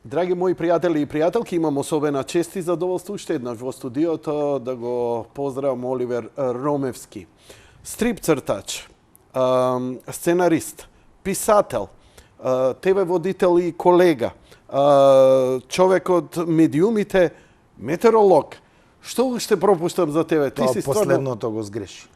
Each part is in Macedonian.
Драги мои пријатели и пријателки, имам особена чест и задоволство уште еднаш во студиото да го поздравам Оливер Ромевски. Стрип цртач, сценарист, писател, ТВ водител и колега, човек од медиумите, метеоролог. Што уште пропуштам за тебе? Ти си последното го сгреши.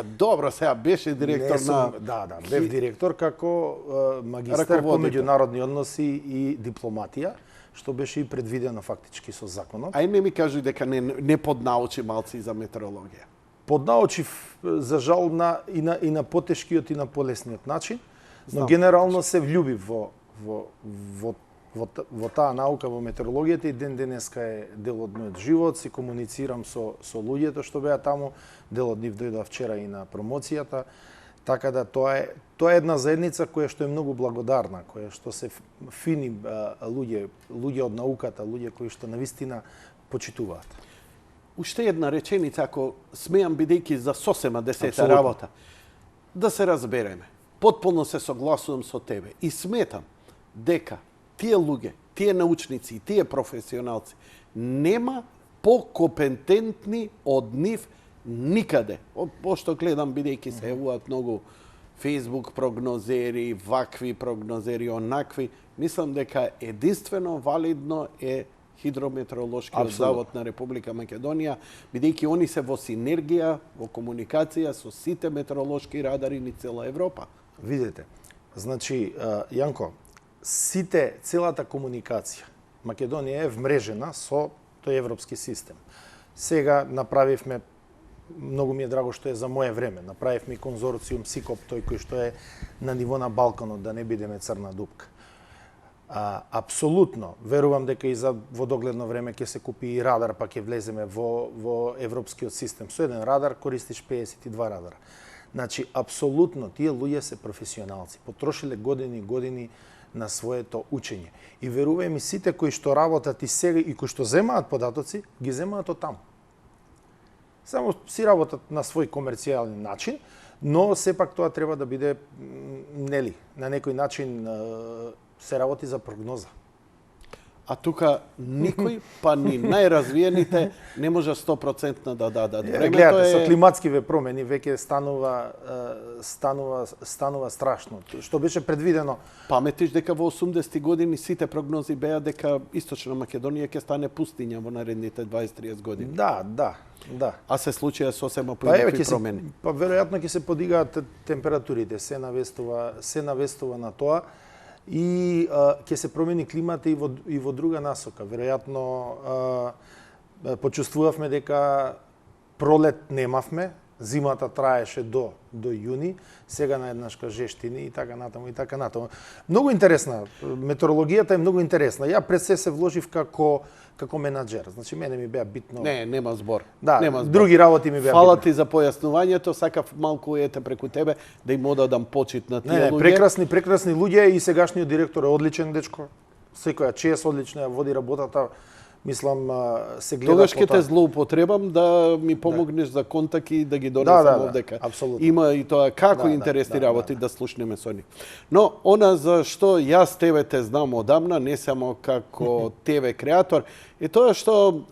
Добро, сега беше директор на... Да, бев директор како магистар по меѓународни односи и дипломатија, што беше и предвидено фактички со законот. Ај не ми кажи дека не поднаучи малци за метеорологија. Поднаучив, за жал, и на потешкиот и на полесниот начин, но генерално се влюбив во таа наука, во метеорологијата, и ден денеска е дел од мојот живот, си комуницирам со луѓето што беа таму, дел од нив дојдоа вчера и на промоцијата, така да тоа е една заедница која што е многу благодарна, која што се фини луѓе од науката, луѓе кои што навистина почитуваат. Уште една реченица, ако смеам, бидејќи за сосема десета работа, да се разбереме. Потполно се согласувам со тебе и сметам дека тие луѓе, тие научници и тие професионалци нема покомпетентни од нив никаде. Пошто гледам, бидејќи се јавуваат многу Facebook прогнозери, вакви прогнозери, онакви, мислам дека единствено валидно е Хидрометеоролошкиот завод на Република Македонија, бидејќи они се во синергија, во комуникација со сите метеоролошки радари ни цела Европа. Видете, значи, Јанко, целата комуникација. Македонија е вмрежена со тој европски систем. Сега направивме, многу ми е драго што е за мое време, направивме конзорциум СИКОП, тој кој што е на ниво на Балканот, да не бидеме црна дупка. Апсолутно, верувам дека и за во догледно време ќе се купи и радар, па ќе влеземе во европскиот систем. Со еден радар користиш 52 радара. Значи, апсолутно, тие луѓе се професионалци. Потрошиле години и години на своето учење. И верувај ми, сите кои што работат и сега и кои што земаат податоци, ги земаат од таму. Само си работат на свој комерцијален начин, но сепак тоа треба да биде, нели, на некој начин се работи за прогноза. А тука никој, па ни најразвиените, не може 100% да дадат. Гледате, со климатскиве промени веќе станува страшно. Што беше предвидено? Паметиш дека во 80-ти години сите прогнози беа дека Источна Македонија ќе стане пустиња во наредните 20-30 години. Да. А се случија сосема поинакви промени. Па веројатно ќе се подигаат температурите, се навестува на тоа. И ќе се промени климата и во друга насока. Веројатно почувствувавме дека пролет немавме, зимата траеше до јуни, сега наеднашка жештини и така натаму и така натаму. Многу интересна, метеорологијата е многу интересна. Ја пред се вложив како менаџер. Значи мене ми беа битно. Нема збор. Да, нема збор. Други работи ми беа. Фала ти за појаснувањето, сакав малку преку тебе да им одадам почит на тие луѓе. Прекрасни луѓе и сегашниот директор е одличен дечко. Секоја чест, одлично ја води работата. Мислам, се гледа. Тогаш ќе те злоупотребам да ми помогнеш за контакти да ги донесам овдека. Апсолутно. Има и тоа како интересни работи да слушнеме со нив. Но она за што јас тебе те знам одамна, не само како ТВ креатор, е тоа што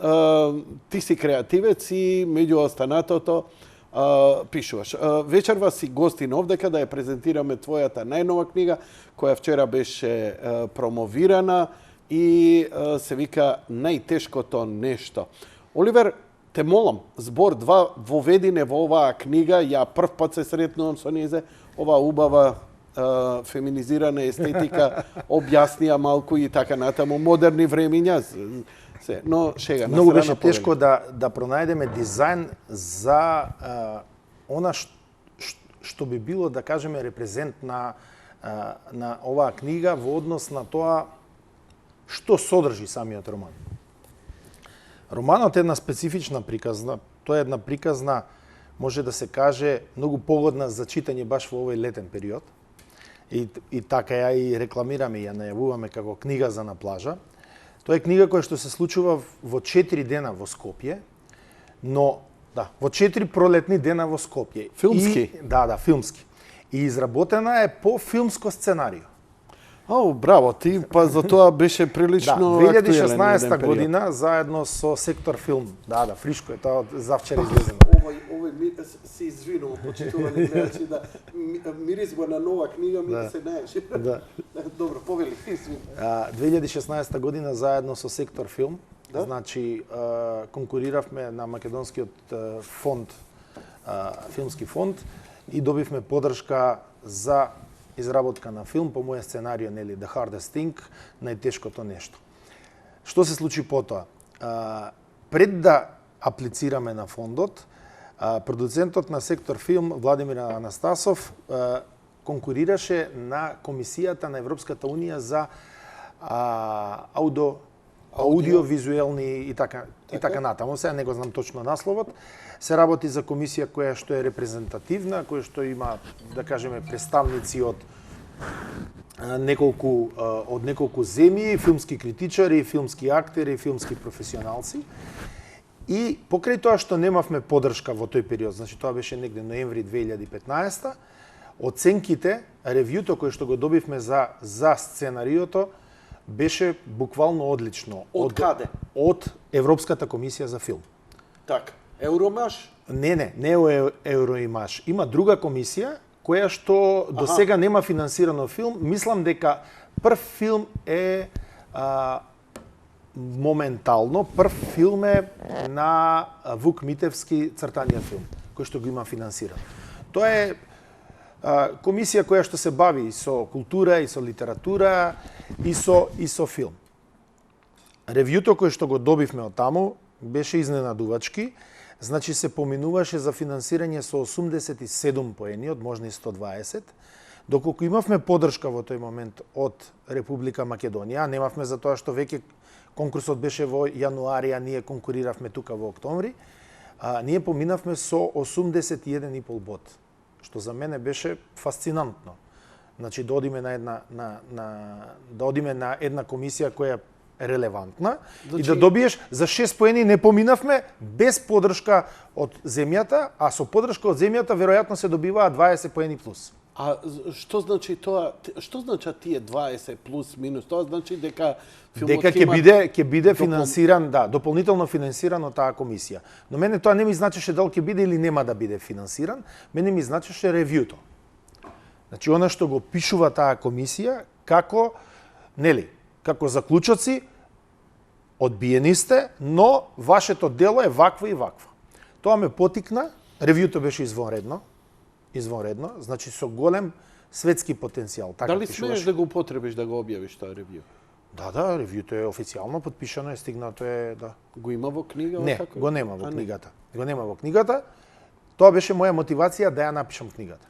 ти си креативец и меѓу останатото пишуваш. Вечерва си гостин овдека да ја презентираме твојата најнова книга, која вчера беше промовирана и се вика Најтешкото нешто. Оливер, те молам, збор два воведине во оваа книга, ја прв пат се сретнувам со незе, оваа убава феминизирана естетика, објаснија малку и така натаму, модерни времиња. Но шега, на многу беше тешко да пронајдеме дизајн за она што би било, да кажеме, репрезент на оваа книга во однос на тоа што содржи самиот роман. Романот е една специфична приказна, тоа е една приказна, може да се каже, многу погодна за читање баш во овој летен период. И така ја и рекламираме, ја најавуваме како книга за на плажа. Тоа е книга која што се случува во 4 дена во Скопје, но во 4 пролетни дена во Скопје. Филмски? Да, филмски. И изработена е по филмско сценарио. Ау, браво, ти па за тоа беше Да, прилично актуелен 2016 еден период. година заедно со Сектор Филм. Да, фришко е тоа завчера излезено. Овој се извинувам, почитувани гледачи, да миризба на нова книга ми се наеш. Да. Добро, повели, извини. 2016 година заедно со Сектор Филм, Да? значи конкуриравме на македонскиот фонд, филмски фонд и добивме поддршка за изработка на филм по моје сценарио, нели, The Hardest Thing, најтешкото нешто. Што се случи потоа? Пред да аплицираме на фондот, продуцентот на Сектор Филм, Владимир Анастасов, конкурираше на Комисијата на Европската Унија за аудиовизуелни и така натаму. Сега не го знам точно насловот. Се работи за комисија која што е репрезентативна, која што има, да кажеме, представници од неколку земји, филмски критичари, филмски актери, филмски професионалци. И покрај тоа што немавме поддршка во тој период, значи тоа беше негде ноември 2015, оценките, ревјуто кој што го добивме за сценариото беше буквално одлично. Од каде? Од Европската комисија за филм. Така, Евромаш? Не Евроимаш. Има друга комисија која што до сега нема финансирано филм. Мислам дека прв филм е моментално прв филм е на Вук Митевски, цртаниот филм, кој што го има финансиран. Тоа е комисија која што се бави и со култура, и со литература, и со филм. Ревјуто кој што го добивме од таму беше изненадувачки. Значи се поминуваше за финансирање со 87 поени од можни 120, доколку имавме поддршка во тој момент од Република Македонија, немавме за тоа што веќе конкурсот беше во јануари, а ние конкуриравме тука во октомври, ние поминавме со 81,5 бод, што за мене беше фасцинантно. Значи да одиме на една комисија која е релевантна, значи, и да добиеш за 6 поени. Не поминавме без поддршка од земјата, а со поддршка од земјата веројатно се добиваа 20 поени плюс. А што значи тоа? Што значат тие 20 плюс минус? Тоа значи дека филмот ќе биде финансиран, да, дополнително финансиран од таа комисија. Но мене тоа не ми значеше дали ќе биде или нема да биде финансиран, мене ми значеше ревјуто. Значи она што го пишува таа комисија како, нели, како заклучоци, одбиени сте, но вашето дело е вакво и вакво. Тоа ме потикна, ревјуто беше извонредно, значи со голем светски потенцијал. Така дали смееш да го употребиш, да го објавиш тоа ревју? Да, ревјуто е официјално подпишано, е стигнато е, да. Го има во книга? Не, го нема во книгата. Го нема во книгата. Тоа беше моја мотивација да ја напишам книгата.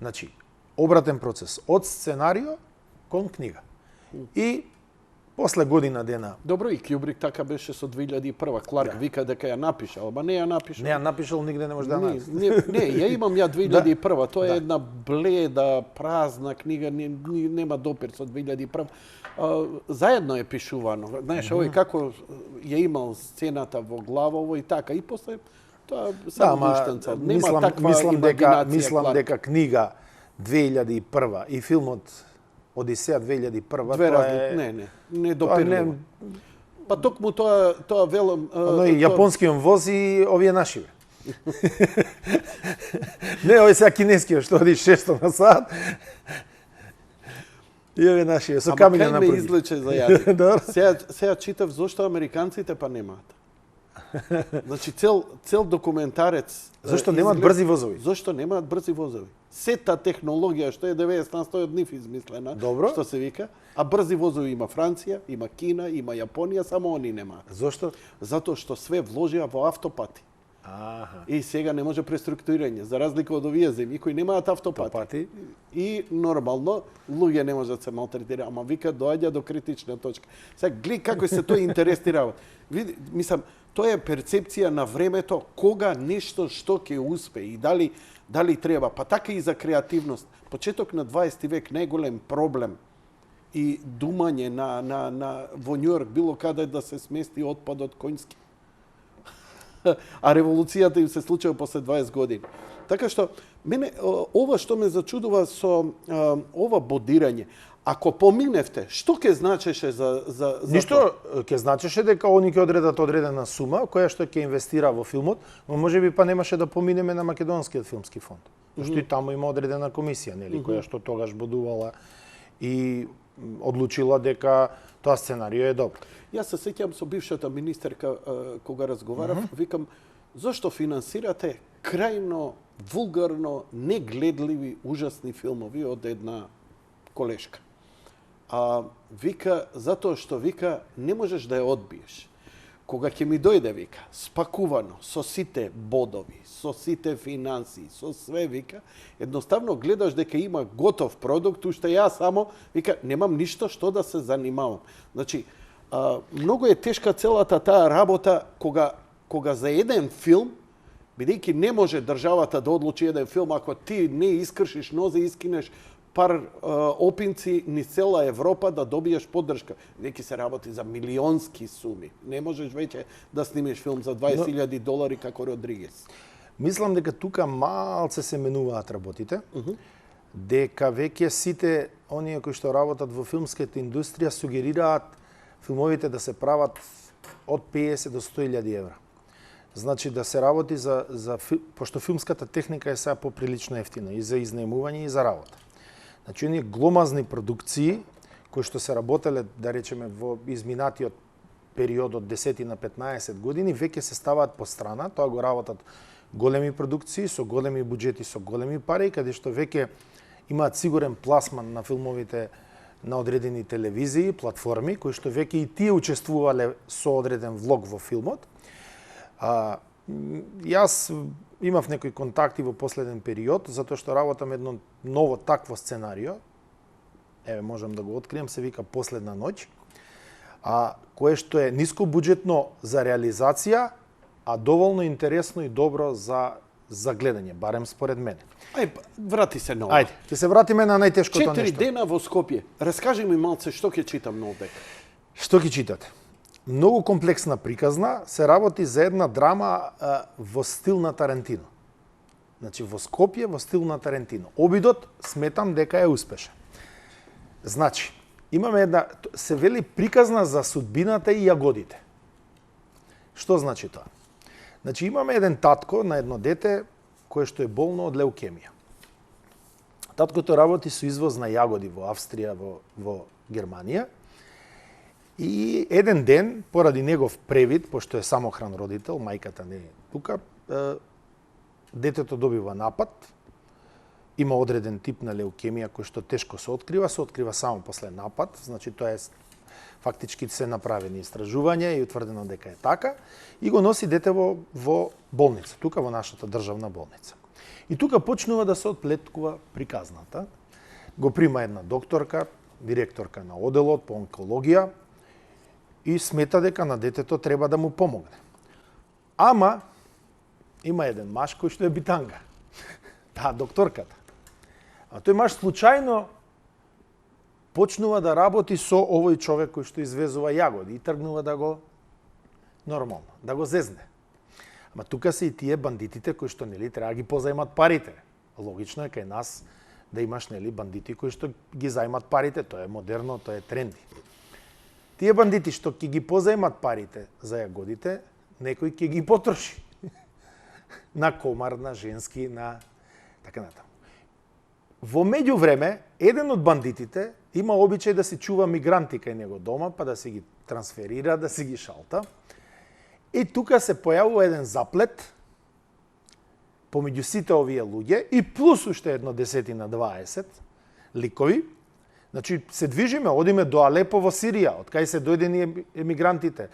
Значи, обратен процес од сценарио кон книга. И после година дена. Добро, и Кјубрик така беше со 2001. Кларк вика дека ја напишал, ама не ја напишал. Не ја напишал, нигде не може да најдеш. Не, ја имам ја 2001. Тоа е една бледа, празна книга, нема допир со 2001. Заедно е пишувано. Знаеш, овој како ја имал сцената во глава, и така. И после тоа само душтенца. Нема таква имагинација. Мислам дека книга 2001 и филмот Одисеја 2001, тоа е... Не допирливо. Па токму тоа велам... Но и јапонскиот воз и овие нашиве. Не, овој сега кинескиот што оди 600 на сат. И овие нашиве, со камиња на први. Ама кај ме излече за јади. Сега читав зошто американците па немаат. Значи цел документарец. Зошто немаат брзи возови? Зошто немаат брзи возови? Сета технологија што е 90% од нив измислена, добро, што се вика, а брзи возови има Франција, има Кина, има Јапонија, само они немаат. Зошто? Затоа што све вложија во автопати. И сега не може преструктурирање, за разлика од овие земји кои немаат автопати. И нормално луѓе не можат да се малтретираат, ама вика доаѓа до критична точка. Сега гледај како се тоа интересни работи. Види, мислам, тоа е перцепција на времето кога нешто што ќе успее и дали треба, па така и за креативност. Почеток на 20 век најголем проблем и думање во Њујорк било каде да се смести отпадот конјски. А револуцијата им се случува после 20 години. Така што мене ова што ме зачудува со ова бодирање, Ако поминевте, што ќе значеше за Ништо ќе значеше дека они ќе одредат одредена сума која што ќе инвестира во филмот, но можеби па немаше да поминеме на Македонскиот филмски фонд. Зашто и таму има одредена комисија, нели, која што тогаш бодувала и одлучила дека тоа сценарио е добро. Јас се сеќавам со бившата министерка кога разговарав, викам зошто финансирате крајно вулгарно, негледливи, ужасни филмови од една колешка. Вика, затоа што вика, не можеш да ја одбиеш. Кога ќе ми дојде, вика, спакувано, со сите бодови, со сите финансии, со све, вика, едноставно гледаш дека има готов продукт, уште јас само, вика, немам ништо што да се занимавам. Значи, многу е тешка целата таа работа кога за еден филм, бидејќи не може државата да одлучи еден филм, ако ти не искршиш нозе, искинеш пар опинци низ цела Европа да добиеш поддршка. Веќе се работи за милионски суми. Не можеш веќе да снимеш филм за $20,000 како Родригес. Мислам дека тука малце се менуваат работите, дека веќе сите оние кои што работат во филмската индустрија сугерираат филмовите да се прават од 50 до 100,000 евра. Значи да се работи пошто филмската техника е сега поприлично ефтина и за изнаемување и за работа. Значи, оние гломазни продукции, кои што се работеле, да речеме, во изминатиот период од 10 на 15 години, веќе се ставаат по страна, тоа го работат големи продукции, со големи буџети, со големи пари, каде што веќе имаат сигурен пласман на филмовите на одредени телевизии, платформи, кои што веќе и тие учествувале со одреден влог во филмот. Јас имав некои контакти во последен период, затоа што работам едно ново такво сценарио, можам да го открием, се вика Последна ноќ, кое што е ниско буџетно за реализација, а доволно интересно и добро за гледање, барем според мене. Врати се на ова. Ајде, ќе се вратиме на најтешкото нешто. 4 дена во Скопје. Раскажи ми малце што ќе читам на овдека. Што ќе читате? Многу комплексна приказна, се работи за една драма во стил на Тарантино. Значи, во Скопје, во стил на Тарантино. Обидот, сметам дека е успешен. Значи, имаме една, се вели приказна за судбината и јагодите. Што значи тоа? Значи, имаме еден татко на едно дете кое што е болно од леукемија. Таткото работи со извоз на јагоди во Австрија, во Германија. И еден ден, поради негов превид, пошто е самохран родител, мајката не е тука, детето добива напад, има одреден тип на леукемија кој што тешко се открива само после напад, значи тоа е фактички се направени истражувања и утврдено дека е така, и го носи дете во болница, тука во нашата државна болница. И тука почнува да се отплеткува приказната. Го прима една докторка, директорка на оделот по онкологија, и смета дека на детето треба да му помогне. Ама, има еден маж кој што е битанга. Таа докторката. А тој маж случајно почнува да работи со овој човек кој што извезува јагоди и тргнува да го нормално, да го зезне. Ама тука се и тие бандитите кои што нели треба да ги позајмат парите. Логично е кај нас да имаш нели бандити кои што ги зајмат парите, тоа е модерно, тоа е тренди. Тие бандити што ќе ги позајмат парите за јагодите, некој ќе ги потроши. На комар, на женски, на така натаму. Во меѓувреме, еден од бандитите има обичај да си чува мигранти кај него дома, па да си ги трансферира, да си ги шалта. И тука се појавува еден заплет помеѓу сите овие луѓе и плюс уште едно 10 на 20 ликови. Значи, се движиме, одиме до Алепо во Сирија, од кај се дојдени емигрантите.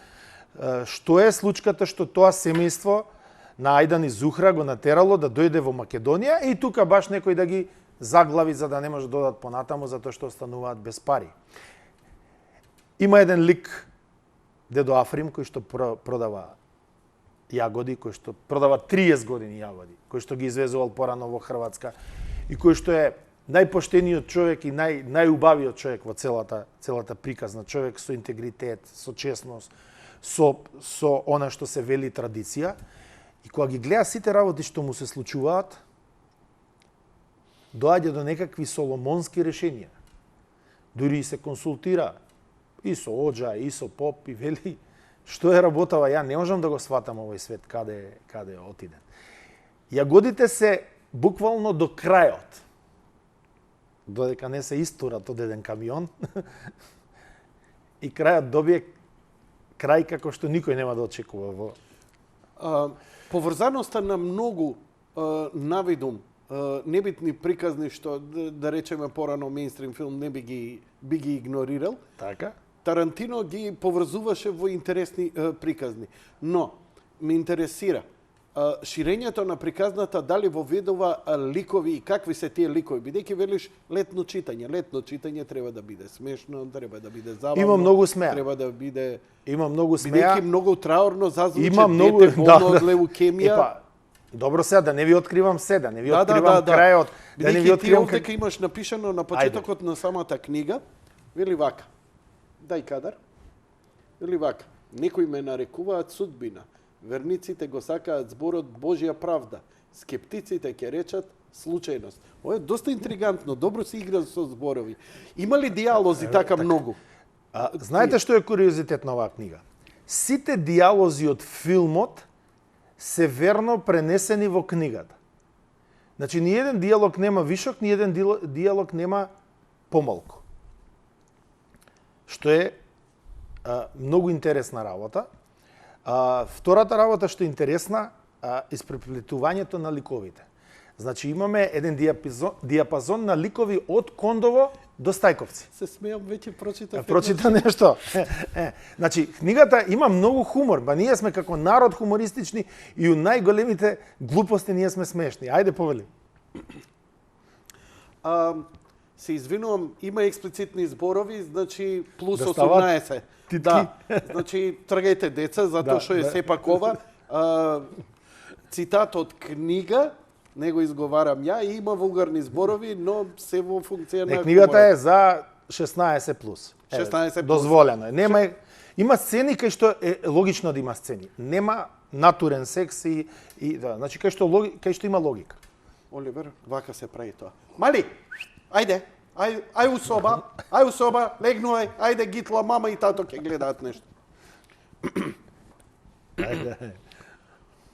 Што е случката што тоа семејство на Ајдан и Зухра го натерало да дојде во Македонија и тука баш некој да ги заглави за да не може да додат понатаму затоа што остануваат без пари. Има еден лик, дедо Африм, кој што продава јагоди, кој што продава 30 години јагоди, кој што ги извезувал порано во Хрватска и кој што е најпоштениот човек и најубавиот човек во целата приказна, човек со интегритет, со честност, со она што се вели традиција. И кога ги гледа сите работи што му се случуваат, доаѓа до некакви соломонски решенија. дури и се консултира и со Оджа, и со Поп, и вели, што е работава, ја не можам да го сватам овој свет, каде отиде. Јагодите се буквално до крајот, додека не се истурат од еден камион, и крајот добие крај како што никој нема да очекува во... Поврзаноста на многу навидум небитни приказни што да речеме порано мејнстрим филм не би ги игнорирал. Така? Тарантино ги поврзуваше во интересни приказни. Но ме интересира ширењето на приказната дали воведува ликови и какви се тие ликови. Бидејќи велиш летно читање треба да биде смешно, треба да биде забавно. Има многу смеа. Треба да биде смеа. Бидејќи многу траурно зазвучи има многу дете болно од леукемија. Добро сега, да не ви откривам се, да не ви откривам крајот, да не ви откривам ти овдека имаш напишано на почетокот на самата книга, вели вака. Дај кадар. Вели вака. Некои ме нарекуваат судбина. Верниците го сакаат зборот Божја правда. Скептиците ќе речат случајност. Ова е доста интригантно, добро се игра со зборови. Има ли диалози така многу? Знаете што е куриозитет на оваа книга? Сите диалози од филмот се верно пренесени во книгата. Значи, ни еден диалог нема вишок, ни еден диалог нема помалку. Што е многу интересна работа. Втората работа што е интересна, испреплетувањето на ликовите. Значи, имаме еден диапазон на ликови од Кондово до Стајковци. Се смеам, веќе прочитав. Прочита нешто. Значи, книгата има многу хумор, ба ние сме како народ хумористични и у најголемите глупости ние сме смешни. Ајде, повели. Се извинувам, има експлицитни зборови, значи плюс да 18. Да, значи тргајте деца, затоа што е сепак ова. Цитат од книга, не го изговарам ја, и има вулгарни зборови, но се во функција на книгата е за 16 плюс. 16 плюс. Дозволено е. Има сцени кај што е логично да има сцени. Нема натурен секс и да, значи кај што има логика. Оливер, вака се прави тоа. Мали, ајде, ај у соба, легнувај, ајде гитла, мама и тато ќе гледаат нешто.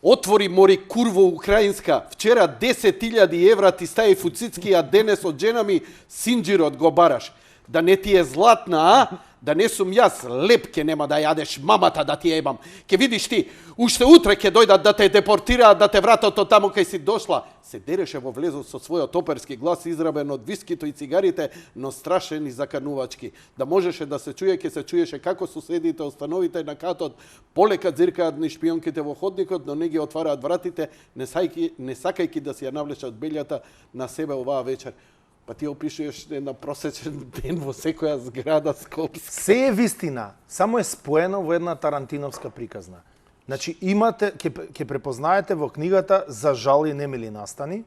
Отвори мори курво украинска. Вчера 10.000 евра ти ставив у цицки, а денес од жена ми синџирот го бараш. Да не ти е златна, а? Да не сум јас, лепке нема да јадеш мамата да ти ебам. Ке видиш ти, уште утре ќе дојдат да те депортираат, да те вратат од таму кај си дошла. Се дереше во влезот со својот оперски глас израбен од вискито и цигарите, но страшен и заканувачки. Да можеше да се чуе, ке се чуеше како соседите од становите на катот полека дзиркаат ни шпионките во ходникот, но не ги отвараат вратите, не сакајки да си ја навлечат белјата на себе оваа вечер. Па ти опишуваш на просечен ден во секоја зграда скопска. Се е вистина, само е споено во една тарантиновска приказна. Значи, ќе препознаете во книгата за жал и немили настани,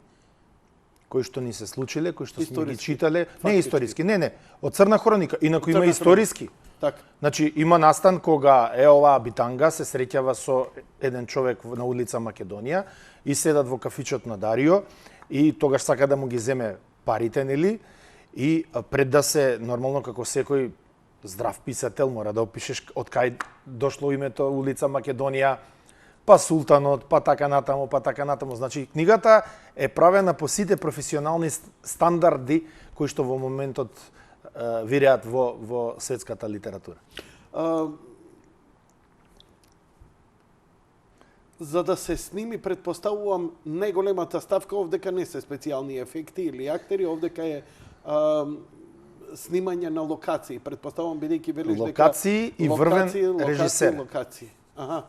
кои што ни се случиле, кои што сме ги читале. Не историски, не, од Црна хроника. Инаку има историски. Так. Значи, има настан кога оваа битанга се среќава со еден човек на улица Македонија и седат во кафичот на Дарио и тогаш сака да му ги земе парите, нели? И пред да се, нормално како секој здрав писател, мора да опишеш од кај дошло името улица Македонија, па султанот, па така натаму. Значи, книгата е правена по сите професионални стандарди кои што во моментот виреат во светската литература. За да се сними, предпоставувам, најголемата ставка овдека не се специјални ефекти или актери, овдека е снимање на локации. Предпоставувам, бидејќи велиш дека локации и врвен режисер. Аха.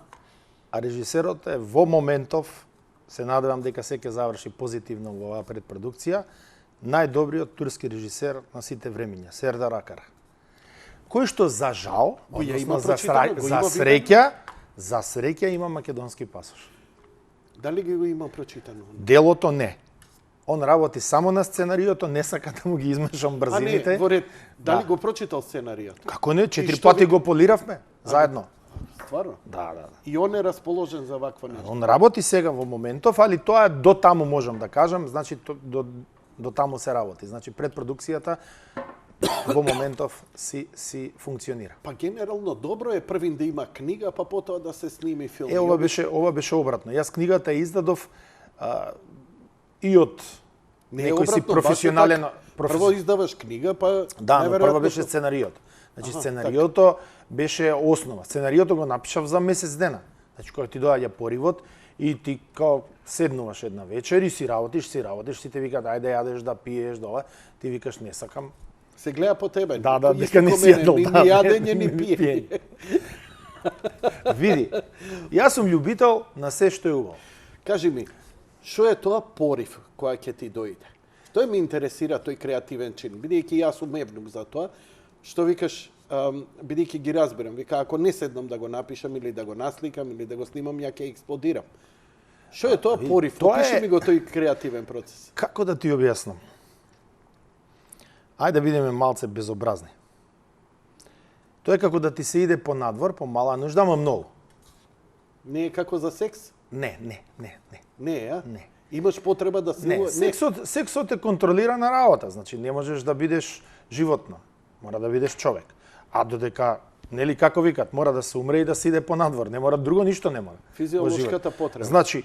А режисерот е во моментов, се надевам дека се ќе заврши позитивно во оваа предпродукција, најдобриот турски режисер на сите времиња, Сердар Акар. Кој што за жал, за среќа има македонски пасош. Дали го има прочитано? Делото не. Он работи само на сценариото, не сака да му ги измешам брзините. А не, во ред, дали го прочитал сценариото? Како не, 4 пати го полиравме заедно. Стварно? Да. И он е расположен за вакво нешто. Он работи сега во моментов, али тоа е до таму можам да кажам, значи до таму се работи. Значи предпродукцијата во моментов си функционира. Па генерално добро е првин да има книга, па потоа да се сними филм. Ова беше обратно. Јас книгата издадов и од некој си професионален... Прво издаваш книга, па... Да, но прво беше сценариото. Значи, сценариото беше основа. Сценариото го напишав за месец дена. Значи, кога ти доаѓа поривот и ти као седнуваш една вечер и си работиш, сите викаат, ајде јадеш да пиеш, да, ти викаш, не сакам. Се гледа по тебе. Да, дека не си јадел. Ни јадење, ни пиење. Види, јас сум љубител на се што е убаво. Кажи ми, што е тоа порив која ќе ти дојде? Тој ме интересира, тој креативен чин. Бидејќи јас сум евнук за тоа, што викаш, бидејќи ги разбирам, вика, ако не седнам да го напишам или да го насликам или да го снимам, ја ќе експлодирам. Што е тоа порив? Опиши ми го тој креативен процес. Како да ти објаснам? Ајде да бидеме малце безобразни. Тоа е како да ти се иде по надвор, по мала нужда, ама многу. Не е како за секс? Не. Не е, а? Не. Имаш потреба да си... Не, сексот е контролирана работа, значи не можеш да бидеш животно, мора да бидеш човек. А додека, нели како викат, мора да се умре и да се иде по надвор, не мора друго, ништо не мора. Физиолошката потреба. Значи,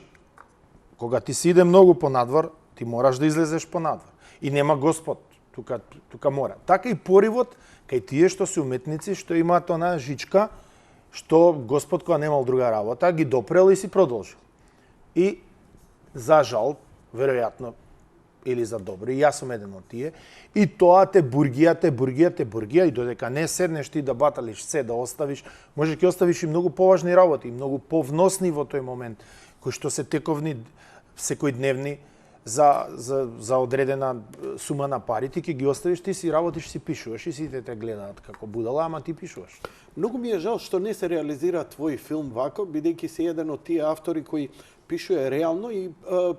кога ти се иде многу по надвор, ти мораш да излезеш по надвор. И нема Господ, тука мора. Така и поривот кај тие што се уметници, што имаат онаа жичка, што Господ кога немал друга работа, ги допрел и си продолжил. И за жал, веројатно, или за добро, и јас сум еден од тие, и тоа те бургија, и додека не седнеш ти да баталиш се, да оставиш, може ќе оставиш и многу поважни работи, и многу повносни во тој момент, кои што се тековни, секојдневни, за одредена сума на пари, ти ќе ги оставиш, ти си работиш, си пишуваш, и сите те гледаат како будала, ама ти пишуваш. Многу ми е жал што не се реализира твој филм вако, бидејќи си еден од тие автори кои пишуе реално и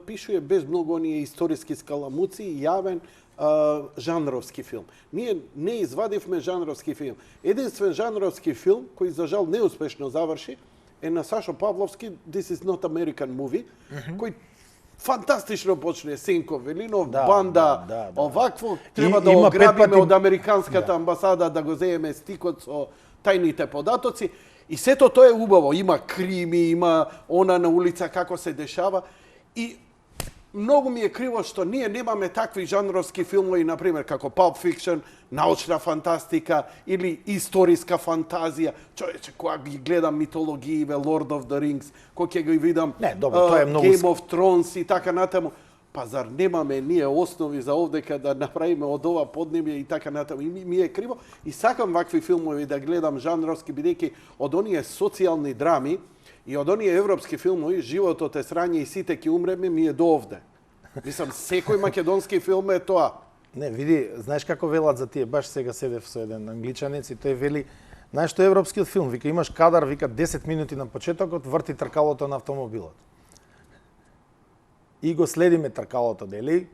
пишуе без многу оние историски скаламуци и јавен жанровски филм. Ние не извадивме жанровски филм. Единствен жанровски филм кој за жал неуспешно заврши е на Сашо Павловски This is not American movie, кој фантастично почне Сенко Велинов, банда, овакво, треба да ограбиме од американската амбасада да го земеме стикот со тајните податоци. И сето тоа е убаво, има крими, има она на улица како се дешава и многу ми е криво што ние немаме такви жанровски филмови, например, како Pulp Fiction, научна фантастика или историска фантазија. Човече, кога ги гледам митологииве, Lord of the Rings, кога ќе ги видам тоа е многу... Game of Thrones и така натаму, па зар немаме ние основи за овдека да направиме од ова поднебје и така натаму. И ми е криво и сакам вакви филмови да гледам жанровски, бидејќи од оние социјални драми и од оние европски филмови животот е срање и сите ќе умреме ми е до овде. Мислам, секој македонски филм е тоа. Не, види, знаеш како велат за тие, баш сега седев со еден англичанец и тој вели, знаеш што е европскиот филм, вика имаш кадар, вика 10 минути на почетокот, врти тркалото на автомобилот. И го следиме тркалото, дели?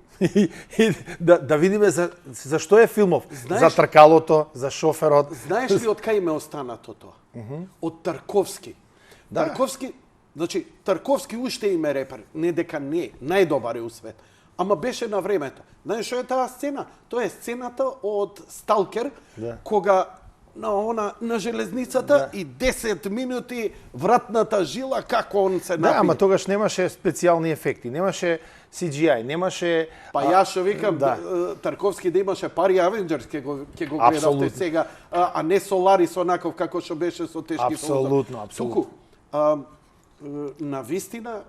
И да видиме за што е филмов. За тркалото, за шоферот. Знаеш ли од кај ме останато тоа? Од Тарковски. Тарковски, значи, Тарковски уште име репер, не дека не, најдобар е у свет. Ама беше на времето. Знаеш што е таа сцена? Тоа е сцената од Сталкер, кога на железницата и 10 минути вратната жила, како он се напи. Да, ама тогаш немаше специјални ефекти, немаше CGI, немаше... Па јас што викам, Тарковски да имаше пари Avengers, ќе го гледавте сега, а не Соларис онаков како што беше со тешки филм. Туку, на вистина,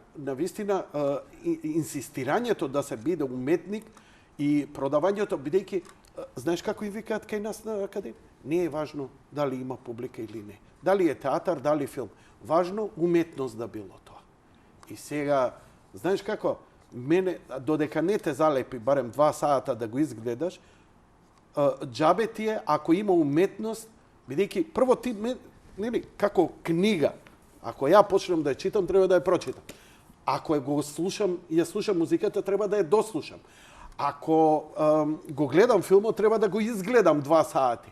инсистирањето да се биде уметник и продавањето, бидејќи, знаеш како им викаат кај нас на академија? Не е важно дали има публика или не. Дали е театар, дали филм. Важно уметност да било тоа. И сега, знаеш како, мене, додека не те залепи барем 2 сата да го изгледаш, џабе ти е ако има уметност, бидејќи прво ти, нели, како книга, ако ја почнем да ја читам, треба да ја прочитам. Ако го слушам, ја слушам музиката, треба да ја дослушам. Ако го гледам филмот, треба да го изгледам 2 сати.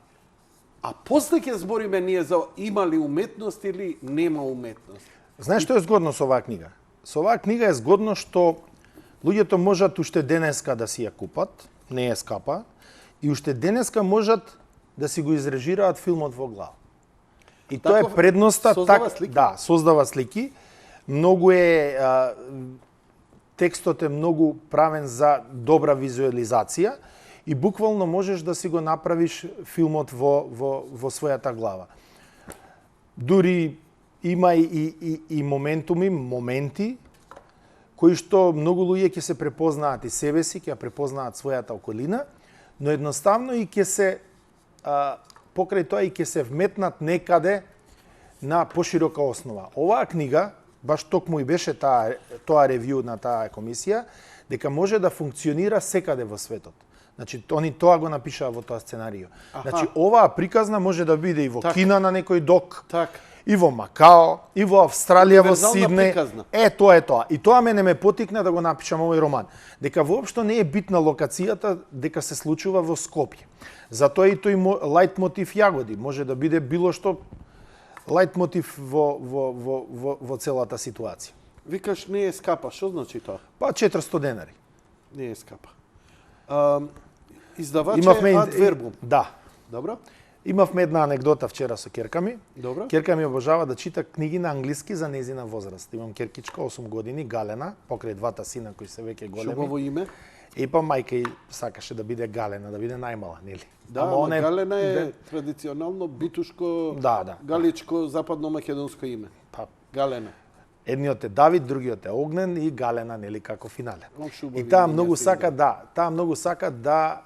А после ќе збориме ние за има ли уметност или нема уметност. Знаеш што е згодно со оваа книга? Со оваа книга е згодно што луѓето можат уште денеска да си ја купат, не е скапа, и уште денеска можат да си го изрежираат филмот во глава. И Таков, тоа е предноста, создава слики? Да, создава слики. Многу е текстот е многу правен за добра визуализација и буквално можеш да си го направиш филмот во својата глава. Дури има и моменти кои што многу луѓе ќе се препознаат и себе си, ќе препознаат својата околина, но едноставно и ќе се покрај тоа и ќе се вметнат некаде на поширока основа. Оваа книга, баш токму и беше тоа ревју на таа комисија, дека може да функционира секаде во светот. Значи, они тоа го напишаа во тоа сценарио. Значи, оваа приказна може да биде и во Кина на некој док, и во Макао, и во Австралија, во Сиднеј. Тоа е тоа. И тоа мене ме потикна да го напишам овој роман. Дека воопшто не е битна локацијата, дека се случува во Скопје. Затоа и тој лајт мотив јагоди може да биде било што лајт мотив во целата ситуација. Викаш не е скапа, што значи тоа? Па 400 денари. Не е скапа. Издавач е Адвербум. Да. Добро. Имавме една анегдота вчера со ќерка ми. Добро. Ќерка ми обожава да чита книги на англиски за нејзина возраст. Имам ќеркичка 8 години, Галена, покрај двата сина кои се веќе големи. Шубаво име. И па мајка и сакаше да биде Галена, да биде најмала, нели? Да, Галена е традиционално битушко, галичко, западно-македонско име. Па, Галена. Едниот е Давид, другиот е Огнен и Галена, нели, како финале. И таа многу сака да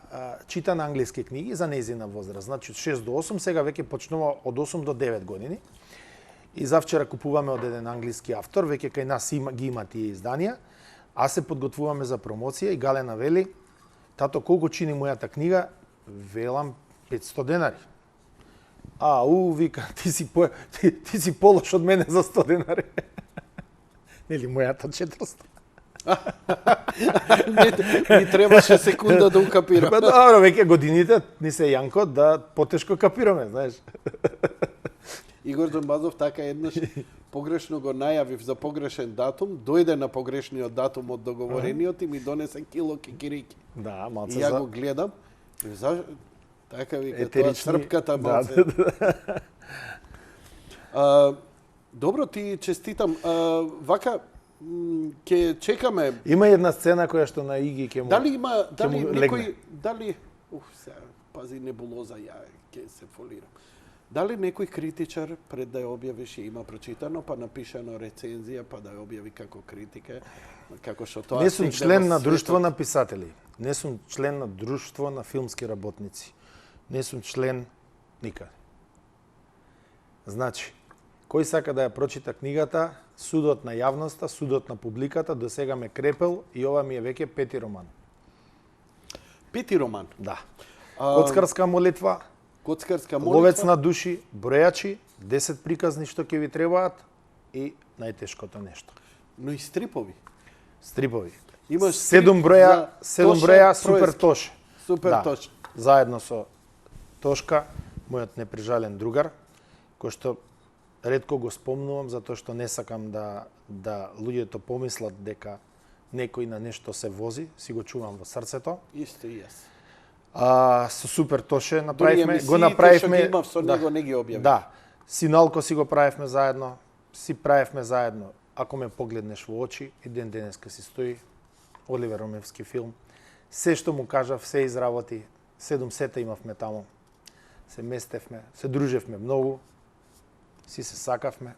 чита на англиски книги за нејзина возраст. Значи од 6 до 8, сега веќе почнува од 8 до 9 години. И завчера купуваме од еден англиски автор, веќе кај нас ги има тие изданија. А се подготвуваме за промоција и Галена вели: "Тато, колку чини мојата книга?" Велам 500 денари. Вика, ти си полош од мене за 100 денари. Нели мојата 400. Ни требаше секунда да укапирам. Па добро, веќе годините ни се јанко да потешко капираме, знаеш. Игор Џамбазов така еднаш погрешно го најавив за погрешен датум, дојде на погрешниот датум од договорениот и ми донесе кило кикирики. Да, малце и ја го гледам. Така вика, тоа црпката малце. Добро, ти честитам. Вака, ќе чекаме. Има една сцена која што на Иги ќе му дали некој, пази небулоза, ја ќе се фолирам. Дали некој критичар пред да ја објавиш има прочитано, па напишано рецензија, па да ја објави како критика, како што тоа... Не сум член на друштво на писатели. Не сум член на друштво на филмски работници. Не сум член никаде. Значи, кој сака да ја прочита книгата, судот на јавноста, судот на публиката, до сега ме крепел и ова ми е веќе 5-ти роман. 5-ти роман? Да. Коцкарска молитва, Ловец на души, Бројачи, 10 приказни што ќе ви требаат и најтешкото нешто. Но и стрипови. Стрипови. Имаш 7 броја Супер Тоше. Супер Тоше. Заедно со Тошка, мојот неприжален другар, кој што ретко го спомнувам затоа што не сакам да луѓето помислат дека некој на нешто се вози, си го чувам во срцето. Исто и јас. Со Супер Тоше го направивме, не ги објави. Да. Синалко си го правевме заедно, си правевме заедно. Ако ме погледнеш во очи, и ден денеска си стои Оливер Ромевски филм. Се што му кажав, се изработи. 7 сета имавме таму. Се местевме, се дружевме многу. Си се сакавме.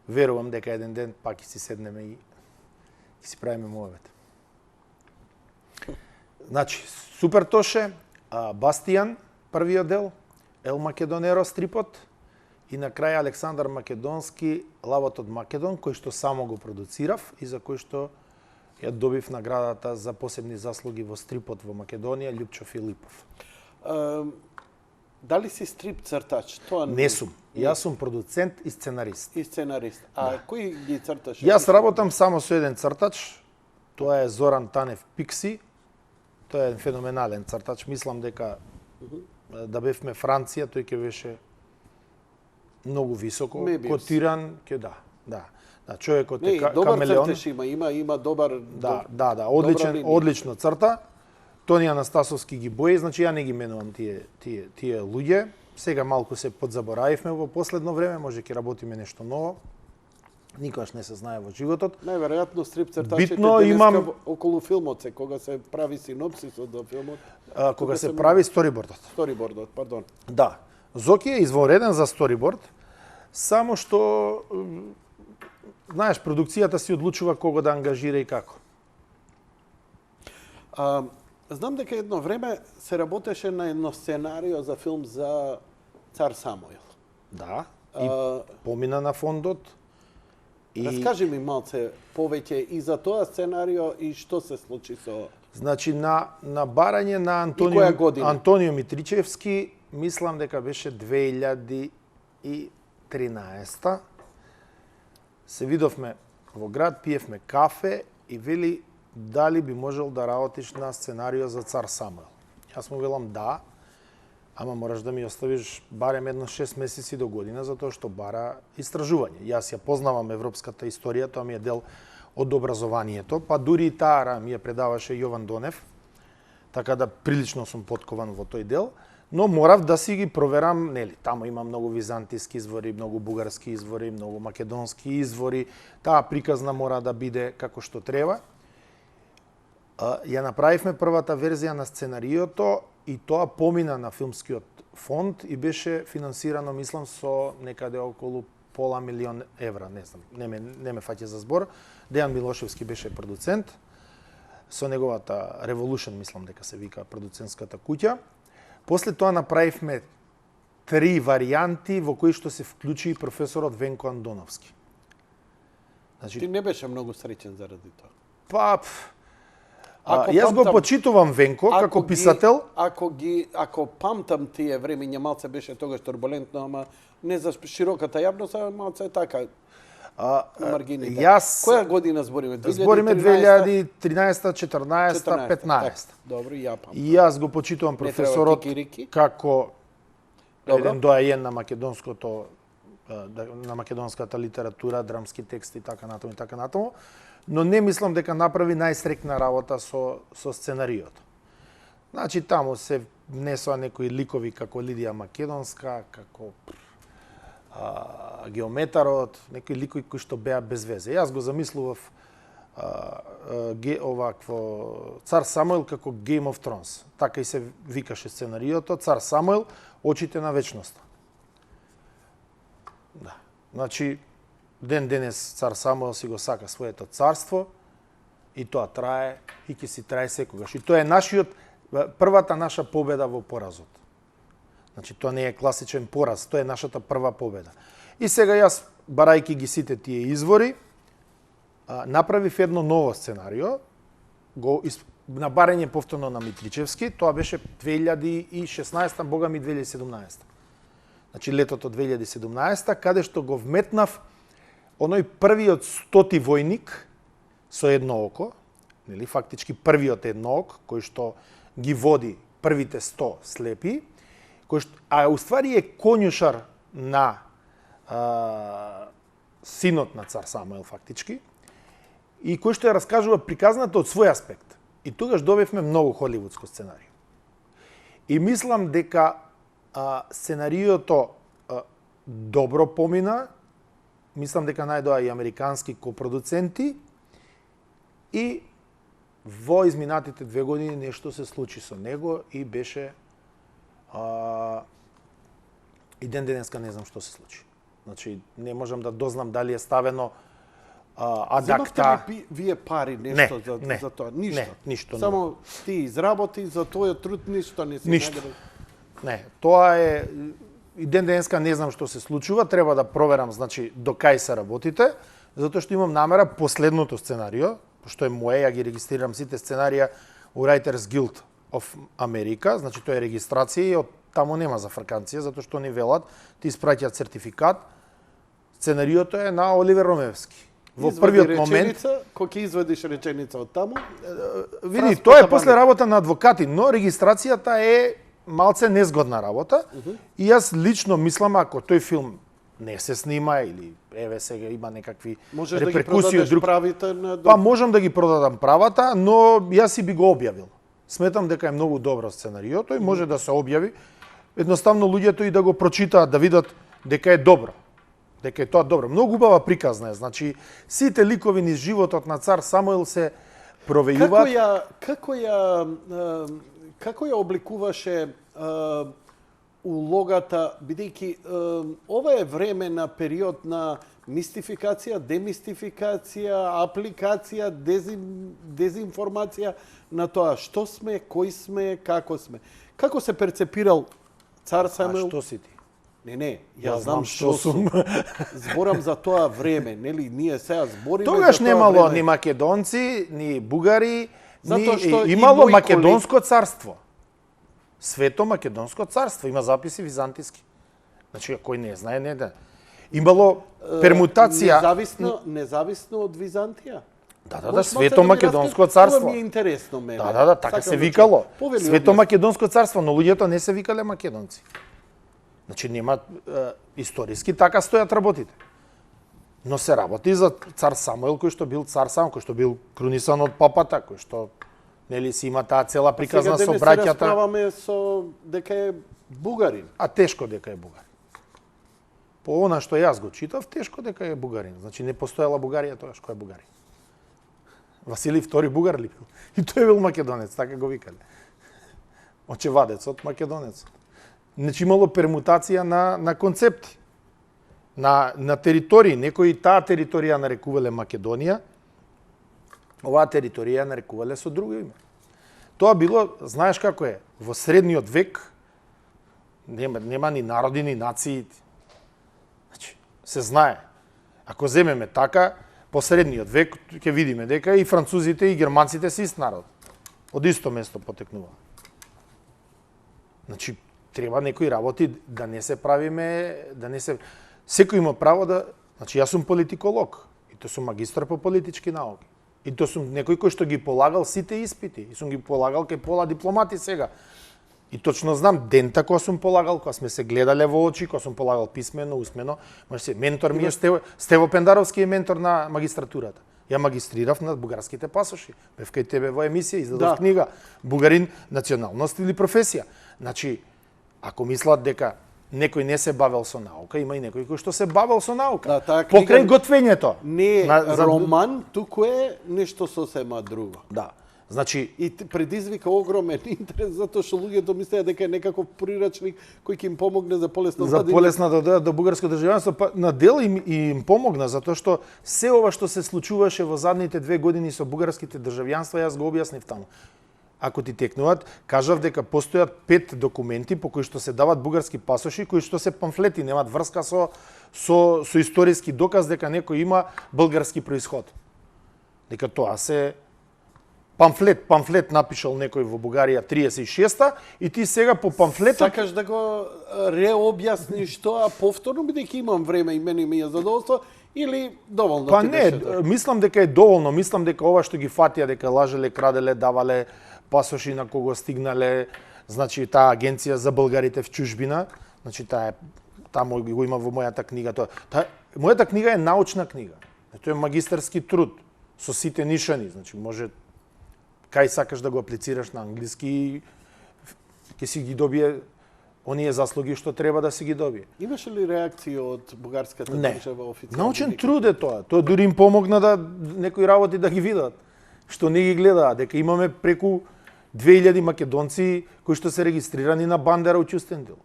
Верувам дека еден ден пак ќе си седнеме и ќе си правиме мојавет. Значи, Супер Тоше, Бастијан, првиот дел, Ел Македонеро стрипот и на крај Александар Македонски, Лавот од Македон, кој што само го продуцирав и за кој што ја добив наградата за посебни заслуги во стрипот во Македонија, Љупчо Филипов. Дали си стрип цртач? Тоа не сум. Јас сум продуцент и сценарист. И сценарист. Кој ги црташ? Јас работам само со еден цртач. Тоа е Зоран Танев Пикси. Тоа е феноменален цртач. Мислам дека да бевме Франција, тој ќе беше многу високо котиран, да. Човекот е камелеон. Добар цртеж има добар. Да, одлично црта. Тони Анастасовски ги бои, значи ја не ги менувам тие луѓе. Сега малку се подзаборавивме во последно време, може ќе работиме нешто ново. Никогаш не се знае во животот. Најверојатно стрип цртачите Битно имам околу филмот се, кога се прави синопсисот до филмот. кога се прави сторибордот. Сторибордот, пардон. Да. Зоки е извонреден за сториборд, само што знаеш, продукцијата си одлучува кого да ангажира и како. Знам дека едно време се работеше на едно сценарио за филм за Цар Самуил. Да. И помина на фондот. Раскажи ми малце повеќе и за тоа сценарио и што се случи со... Значи, на барање на која година? Антонио Митричевски, мислам дека беше 2013. Се видовме во град, пиевме кафе и вели дали би можел да работиш на сценарио за Цар Самуил. Јас му велам да, ама мораш да ми оставиш барем едно 6 месеци до година, затоа што бара истражување. Јас ја познавам европската историја, тоа ми е дел од образованието, па дури и таа ми ја предаваше Јован Донев, така да прилично сум поткован во тој дел, но морав да си ги проверам, нели, таму има многу византиски извори, многу бугарски извори, многу македонски извори, таа приказна мора да биде како што треба. Ја направивме првата верзија на сценариото и тоа помина на филмскиот фонд и беше финансирано, мислам, со некаде околу €500,000, не знам, не ме фаќа за збор. Дејан Милошевски беше продуцент, со неговата Revolution, мислам дека се вика продуцентската куќа. После тоа направивме 3 варијанти во кои што се вклучи и професорот Венко Андоновски. Значи, ти не беше многу среќен заради тоа. Па, јас го почитувам Венко како писател. Ако памтам тие времиња, малце беше тогаш турбулентно, ама не за широката јавност, а малце така. На маргините. Која година збориме? Збориме 2013, 14, 15. Добро, ја памтам. И јас го почитувам професорот како еден доајен на македонската литература, драмски тексти и така натаму, но не мислам дека направи најстрекна работа со сценариото. Значи, таму се внесоа некои ликови како Лидија Македонска, како Геометарот, некои ликови кои што беа без везе. Јас го замислував овакво Цар Самуил како Game of Thrones. Така и се викаше сценариото, Цар Самуил, очите на вечноста. Да. Значи, ден денес Цар Самуил си го сака своето царство и тоа трае и ќе си трае секогаш. И тоа е првата наша победа во поразот. Значи, тоа не е класичен пораз, тоа е нашата прва победа. И сега јас, барајки ги сите тие извори, направив едно ново сценарио, на барање повторно на Митричевски, тоа беше 2016, бога ми 2017. Значи, летото 2017, каде што го вметнав оној првиот 100-ти војник со едно око, нели, фактички првиот едноок, кој што ги води првите 100 слепи, а уствари е конјушар на синот на Цар Самуил фактички, и кој што ја раскажува приказната од свој аспект. И тогаш добивме многу холивудско сценарио. И мислам дека сценариото добро помина, мислам дека најдоа и американски копродуценти и во изминатите 2 години нешто се случи со него и беше и ден денеска не знам што се случи. Значи, не можам да дознам дали е ставено адакта. Земавте ли вие пари нешто за тоа? Ништо. Не, ништо. Само ти изработи за тој труд ништо не си ништо. Не, тоа е и ден денеска не знам што се случува, треба да проверам, значи, до кај се работите, затоа што имам намера последното сценарио, што е мое, ја ги регистрирам сите сценарија у Writers Guild of America, значи тоа е регистрација и од таму нема зафрканција, затоа што ни велат, ти испраќаат сертификат. Сценариото е на Оливер Ромевски. Во првиот момент, кога ќе извадиш реченица од таму, види, тоа е после работа на адвокати, но регистрацијата е малце незгодна работа. И јас лично мислам, ако тој филм не се снима или еве сега има некакви можеш реперкусии да ги продадеш правите на па можам да ги продадам правата, но јас си би го објавил. Сметам дека е многу добро сценариото и може да се објави. Едноставно луѓето и да го прочитаат, да видат дека е добро. Дека е тоа добро. Многу убава приказна е. Значи, сите ликови низ животот на цар Самуил се провејуваат. Како ја обликуваше улогата, бидејќи ова е време на период на мистификација, демистификација, апликација, дезинформација на тоа што сме, кој сме, како сме. Како се перцепирал цар Самуил? А што си ти? Не, ја знам што сум. Зборам за тоа време, нели? Ние сега збориме Тогаш за тоа немало време. ни македонци, ни бугари, Затоа што имало Македонско царство. Свето Македонско царство, има записи византиски. Значи, кој не знае, не да. Имало пермутација. Независно од Византија? Да, Свето Македонско царство. Това ми е интересно мене. Да, така се викало. Свето Македонско царство, но луѓето не се викале македонци. Значи, нема историски така стојат работите. Но се работи за цар Самуил, кој што бил цар Самуил, кој што бил крунисан од папата, кој што нели си има таа цела приказна со браќата. Сега денес се расправаме со дека е бугарин. А тешко дека е бугарин. По она што јас го читав, тешко дека е бугарин. Значи не постоела Бугарија тогаш, кој е бугарин. Василий II бугар ли бил? И тој бил македонец, така го викале. Очевадецот македонец. Значи имало пермутација на концепти. На територии, некои таа територија нарекувале Македонија, оваа територија нарекувале со друго име. Тоа било, знаеш како е, во средниот век нема ни народи, ни нации. Значи, се знае. Ако земеме така, по средниот век ќе видиме дека и французите и германците се ист народ. Од исто место потекнува. Значи, треба некои работи да не се правиме, да не се... Секој има право да... Значи, јас сум политиколог и тоа сум магистар по политички науки. И тоа сум некој кој што ги полагал сите испити. И сум ги полагал кај пола дипломати сега. И точно знам дента кога сум полагал, кога сме се гледале во очи, кога сум полагал писмено, усмено. Може се, ментор ми е Стево Пендаровски е ментор на магистратурата. Ја магистрирав на бугарските пасоши. Бев кај тебе во емисија, издадов книга Бугарин, националност или професија. Значи, ако мислат дека некој не се бавел со наука, има и некој кој што се бавел со наука. Покрај готвењето. Не роман, туку е нешто сосема друго. Да. Значи, и предизвика огромен интерес затоа што луѓето мислеа дека е некаков прирачник кој ќе им помогне за полесно да дојдат до бугарско државјанство, па на дел им помогна затоа што се ова што се случуваше во задните 2 години со бугарските државјанства, јас го објаснив таму. Ако ти текнуваат, кажав дека постојат 5 документи по кои што се дават бугарски пасоши, кои што се памфлети, немаат врска со историски доказ дека некој има бугарски происход. Дека тоа се памфлет напишал некој во Бугарија 36-та и ти сега по памфлетот... Сакаш да го реобјасниш тоа повторно, бидејќи имам време и мене ми е задоволство, или доволно па ти не, беше? Мислам дека е доволно, мислам дека ова што ги фатија, дека лажеле, краделе, давале пасоши на кого стигнале, значи таа агенција за българите в чужбина, значи таму го има во мојата книга тоа. Мојата книга е научна книга. Тоа е магистарски труд со сите нишани, значи може кај сакаш да го аплицираш на англиски, ќе си ги добие оние заслуги што треба да си ги добие. Имаше ли реакција од бугарската држава официјално? Научен труд е тоа. Тоа дури им помогна да некои работи да ги видат, што не ги гледаат, дека имаме преку 2000 македонци кои што се регистрирани на Бандера у Ќустендил.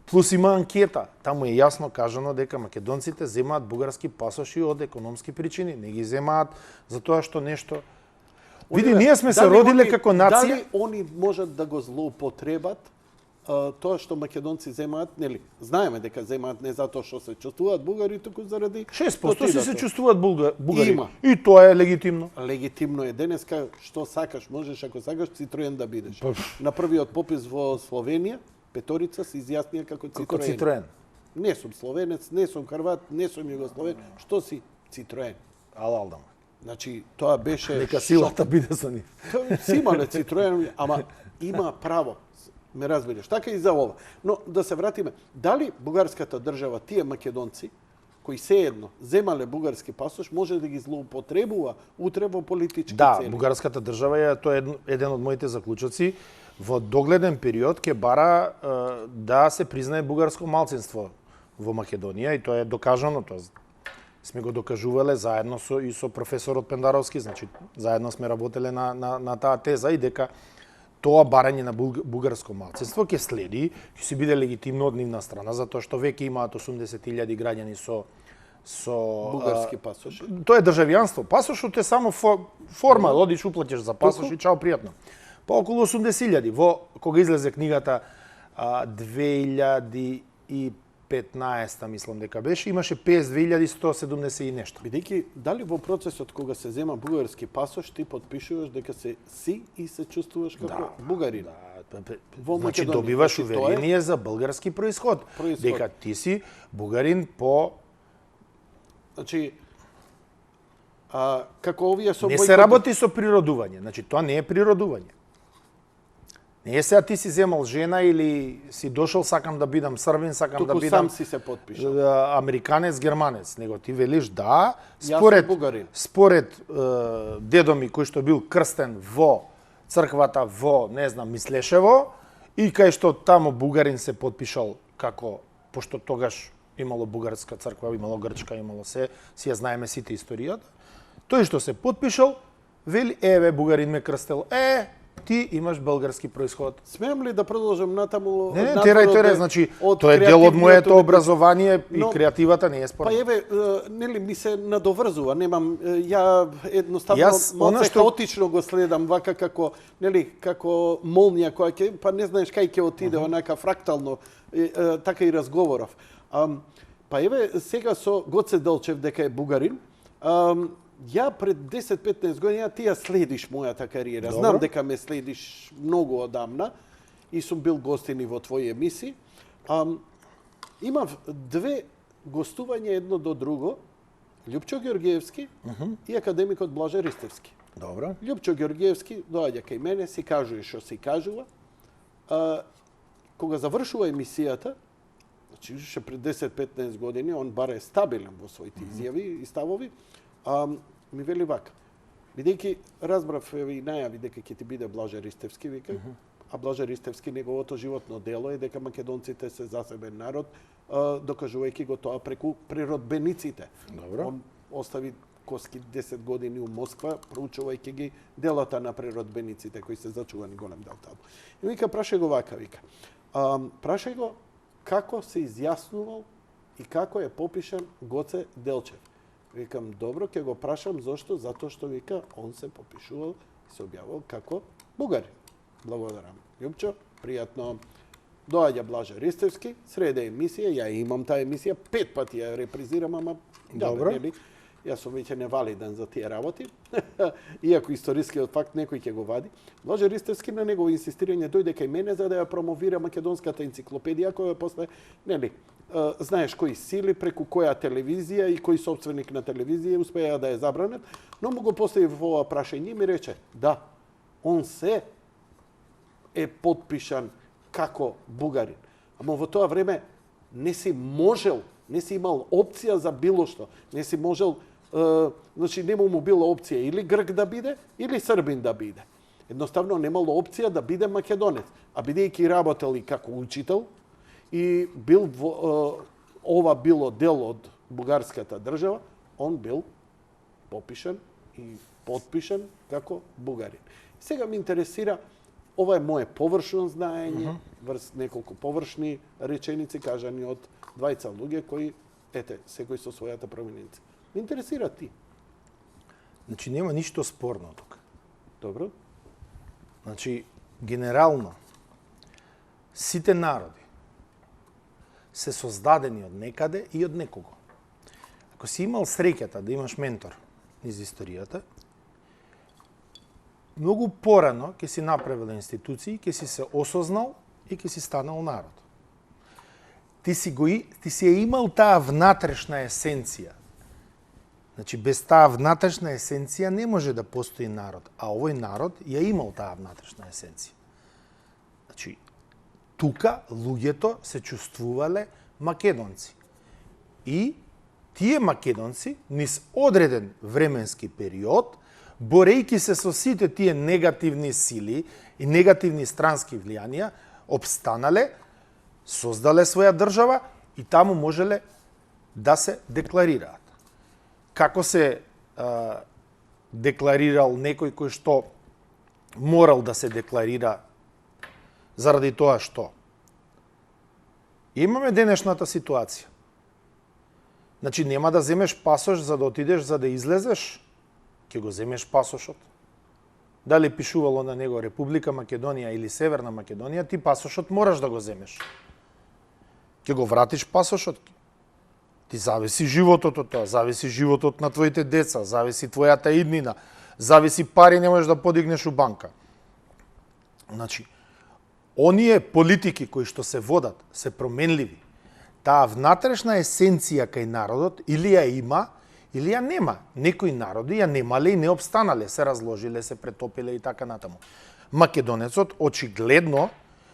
Плюс има анкета, таму е јасно кажано дека македонците земаат бугарски пасоши од економски причини, не ги земаат за тоа што нешто... Види, ние сме се родиле како нација... Дали они можат да го злоупотребат тоа што македонци земаат, нели, знаеме дека земаат не затоа што се чувствуваат бугари, туку заради 6% се чувствуваат бугари. Има. И тоа е легитимно. Легитимно е денеска, што сакаш, можеш ако сакаш Цитроен да бидеш. На првиот попис во Словенија, петорица се изјаснија како Цитроен. Како Цитроен. Не сум словенец, не сум хрват, не сум југословен, што си Цитроен? Алдам. Значи, тоа беше... Нека силата биде со нив. Си имале Цитроен, ама има право. Ме разбираш. Така и за ова. Но да се вратиме. Дали бугарската држава, тие македонци, кои сеедно земале бугарски пасош, може да ги злоупотребува утре во политички Да, цели. бугарската држава е тоа е еден од моите заклучоци. Во догледен период ќе бара да се признае бугарско малцинство во Македонија и тоа е докажано, тоа сме го докажувале заедно со професорот Пендаровски, значи заедно сме работеле на таа теза и дека тоа барање на бугарско малцинство ќе следи, ќе си биде легитимно од нивна страна, затоа што веќе имаат 80.000 граѓани со бугарски пасош. Тоа е државјанство. Пасошот е само форма, одиш уплаќаш за пасош и чао, пријатно. Па околу 80.000 кога излезе книгата 2015 мислам дека беше, имаше 52.170 и нешто. Бидејќи дали во процесот кога се зема бугарски пасош ти потпишуваш дека си и се чувствуваш како бугарин. Во Значи Македонија. добиваш уверение за български происход, дека ти си бугарин по. Значи како овие со Не се работи со природување, значи тоа не е природување. Не е сега ти си земал жена или си дошол сакам да бидам србин, сакам да бидам сам си се потпишал. Американец, германец, него ти велиш да, според дедо ми кој што бил крстен во црквата во, не знам, Мислешево и кај што тамо бугарин се потпишал како, пошто тогаш имало бугарска црква, имало грчка, имало се, си ја знаеме сите историјата. Тој што се потпишал, вели, еве, бугарин ме крстел, ти имаш български происход. Смеам ли да продолжам натаму? Не, терај, значи, тоа е дел од моето образование и креативата не е спорно. Па еве, нели ми се надоврзува, немам, ја едноставно малце хаотично го следам, вака како, нели, како молнија која ќе, па не знаеш кај ќе отиде, онака фрактално, така и разговоров. Па еве, сега со Гоце Делчев дека е бугарин, ја пред 10-15 години, ти ја следиш мојата кариера. Добро. Знам дека ме следиш многу одамна и сум бил гостин во твои емисии. Имав две гостувања едно до друго, Љупчо Ѓорѓиевски и академикот Блаже Ристевски. Добро. Љупчо Ѓорѓиевски доаѓа кај мене, си кажува што си кажува. Кога завршува емисијата, значи уште пред 10-15 години, он баре стабилен во своите изјави и ставови, ми вели вака. Бидејќи разбрав и најави дека ќе ти биде Блаже Ристевски, вика, а Блаже Ристевски неговото животно дело е дека македонците се засебен народ, докажувајќи го тоа преку природбениците. Добро. Он остави коски 10 години у Москва, проучувајќи ги делата на природбениците кои се зачувани голем дел таму. И вика, прашај го вака, вика. Прашај го како се изјаснувал и како е попишан Гоце Делчев. Викам, добро, ќе го прашам зошто, затоа што вика, он се попишувал и се објавувал како бугарин. Благодарам. Љупчо, пријатно. Доаѓа Блаже Ристевски, среде емисија, ја имам таа емисија, 5 пати ја репризирам, ама добро. Јас сум веќе невалиден за тие работи, иако историскиот факт некој ќе го вади. Блаже Ристевски на негово инсистирање дојде кај мене за да ја промовира македонската енциклопедија, која после, нели, знаеш кои сили, преку која телевизија и кој собственик на телевизија успеа да ја забранат, но му го постави во ова прашање и ми рече, да, он се е потпишан како бугарин. Ама во тоа време не си можел, не си имал опција за било што. Не си можел, значи нема му била опција или грк да биде, или србин да биде. Едноставно немало опција да биде македонец. А бидејќи работел и како учител, и бил ова било дел од бугарската држава, он бил попишан и потпишан како бугарин. Сега ме интересира, ова е моje површно знаење, врз неколку површни реченици кажани од двајца луѓе кои, ете, секој со својата променинца. Ме интересира ти. Значи нема ништо спорно тука. Добро? Значи, генерално, сите народи се создадени од некаде и од некого. Ако си имал среќата да имаш ментор низ историјата, многу порано ќе си направил институции, ќе си се осознал и ќе си станал народ. Ти си ја имал таа внатрешна есенција. Значи, без таа внатрешна есенција не може да постои народ, а овој народ ја имал таа внатрешна есенција. Значи, тука луѓето се чувствувале македонци. И тие македонци низ одреден временски период, борејќи се со сите тие негативни сили и негативни странски влијанија, обстанале, создале своја држава и таму можеле да се декларираат. Како се декларирал некој кој што морал да се декларира заради тоа што имаме денешната ситуација. Значи, нема да земеш пасош за да отидеш, за да излезеш, ќе го земеш пасошот. Дали пишувало на него Република Македонија или Северна Македонија, ти пасошот мораш да го земеш. Ќе го вратиш пасошот. Ти зависи животот од тоа, зависи животот на твоите деца, зависи твојата иднина, зависи пари не можеш да подигнеш у банка. Значи, оние политики кои што се водат се променливи. Таа внатрешна есенција кај народот или ја има, или ја нема. Некои народи ја немале и не обстанале, се разложиле, се претопиле и така натаму. Македонецот очигледно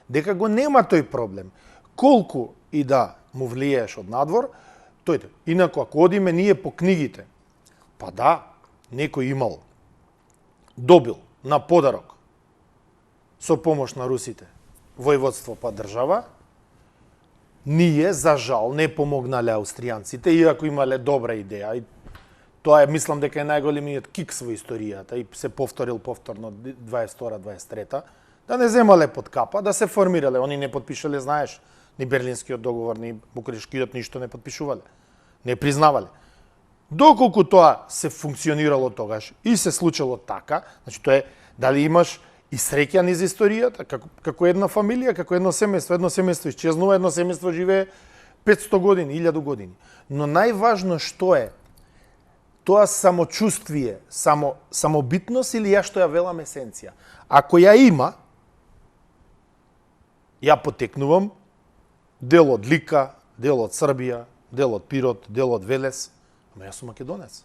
дека го нема тој проблем. Колку и да му влиеш од надвор, тојте. Инаку ако одиме ние по книгите, па да, некој имал, добил на подарок со помош на русите војводство па држава, ние, за жал, не помогнале аустријанците, иако имале добра идеја. И тоа е, мислам дека е најголемиот кикс во историјата и се повторил повторно 22-23, да не земале под капа, да се формирале. Они не подпишале, знаеш, ни Берлинскиот договор, ни Букурешкиот ништо не подпишувале. Не признавале. Доколку тоа се функционирало тогаш и се случило така, значи тоа е дали имаш и среќа низ историјата, како една фамилија, како едно семејство исчезнува, едно семејство живее 500 години, 1000 години. Но најважно што е тоа самочувствие, самобитност или ја што ја велам есенција. Ако ја има, ја потекнувам дел од Лика, дел од Србија, дел од Пирот, дел од Велес, ама јас сум македонец.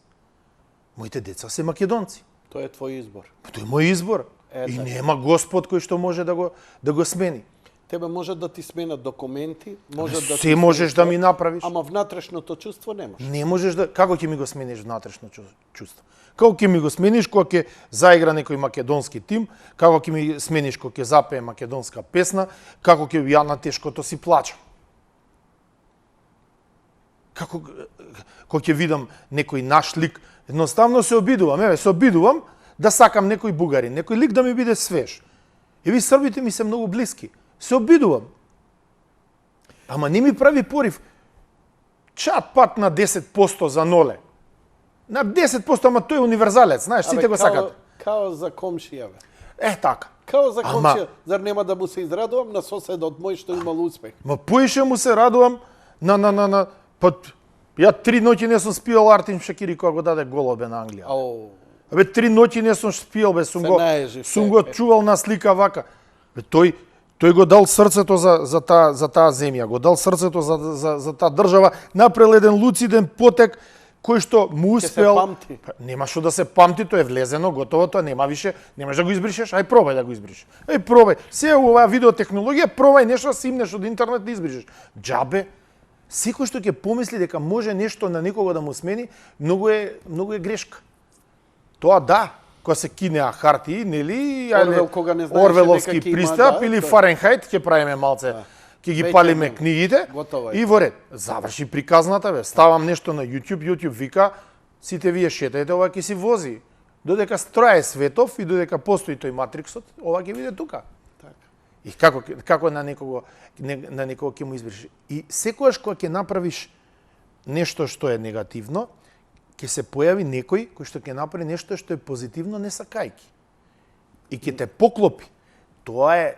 Моите деца се македонци. Тоа е твој избор. Тоа е мој избор. И нема Господ кој што може да го смени. Тебе може да ти сменат документи, може да се можеш да ми направиш. Ама внатрешното чувство немаш. Не можеш да, како ќе ми го смениш внатрешно чувство? Како ќе ми го смениш кога ќе заигра некој македонски тим, како ќе ми смениш кога ќе запее македонска песна, како ќе ја на тешкото си плачам? Како кога ќе видам некој наш лик, едноставно се обидувам да сакам некој бугарин, некој лик да ми биде свеж. И ви србите ми се многу блиски. Се обидувам. Ама не ми прави порив. Чат пат на 10% за ноле. На 10%, ама тој е универзалец, знаеш, сите го сакат. Као за комшија, бе. Така. Као за комшија. Зар нема да му се израдувам на соседот мој што имал успех? Ма поише му се радувам па ја 3 ноќи не сум спиел Артин Шакири кога го даде голобе на Англија. Абе 3 ноќи не сум спиел, бе, сум го чувал на слика вака. Бе тој го дал срцето за таа земја, го дал срцето за таа држава, направил еден луциден потек кој што му успел. Нема што да се памти, тоа е влезено, готово, тоа нема више, немаш да го избришеш, ај пробај да го избришеш. Ај пробај. Се оваа видеотехнологија, пробај нешто симнеш од интернет да избришеш. Џабе. Секој што ќе помисли дека може нешто на некого да му смени, многу е грешка. Тоа да, кога се кинеа хартии, нели, Орвеловски пристап или Фаренхајт, ќе правиме малце, ќе ги палиме книгите и во ред. Заврши приказната, бе. Ставам нешто на YouTube вика, сите вие шетајте, ова ќе си вози. Додека трае светов и додека постои тој матриксот, ова ќе биде тука. И како на некого ќе му избриш. И секогаш кога ќе направиш нешто што е негативно, ќе се појави некој кој што ќе направи нешто што е позитивно не сакајки. И ќе те поклопи. Тоа е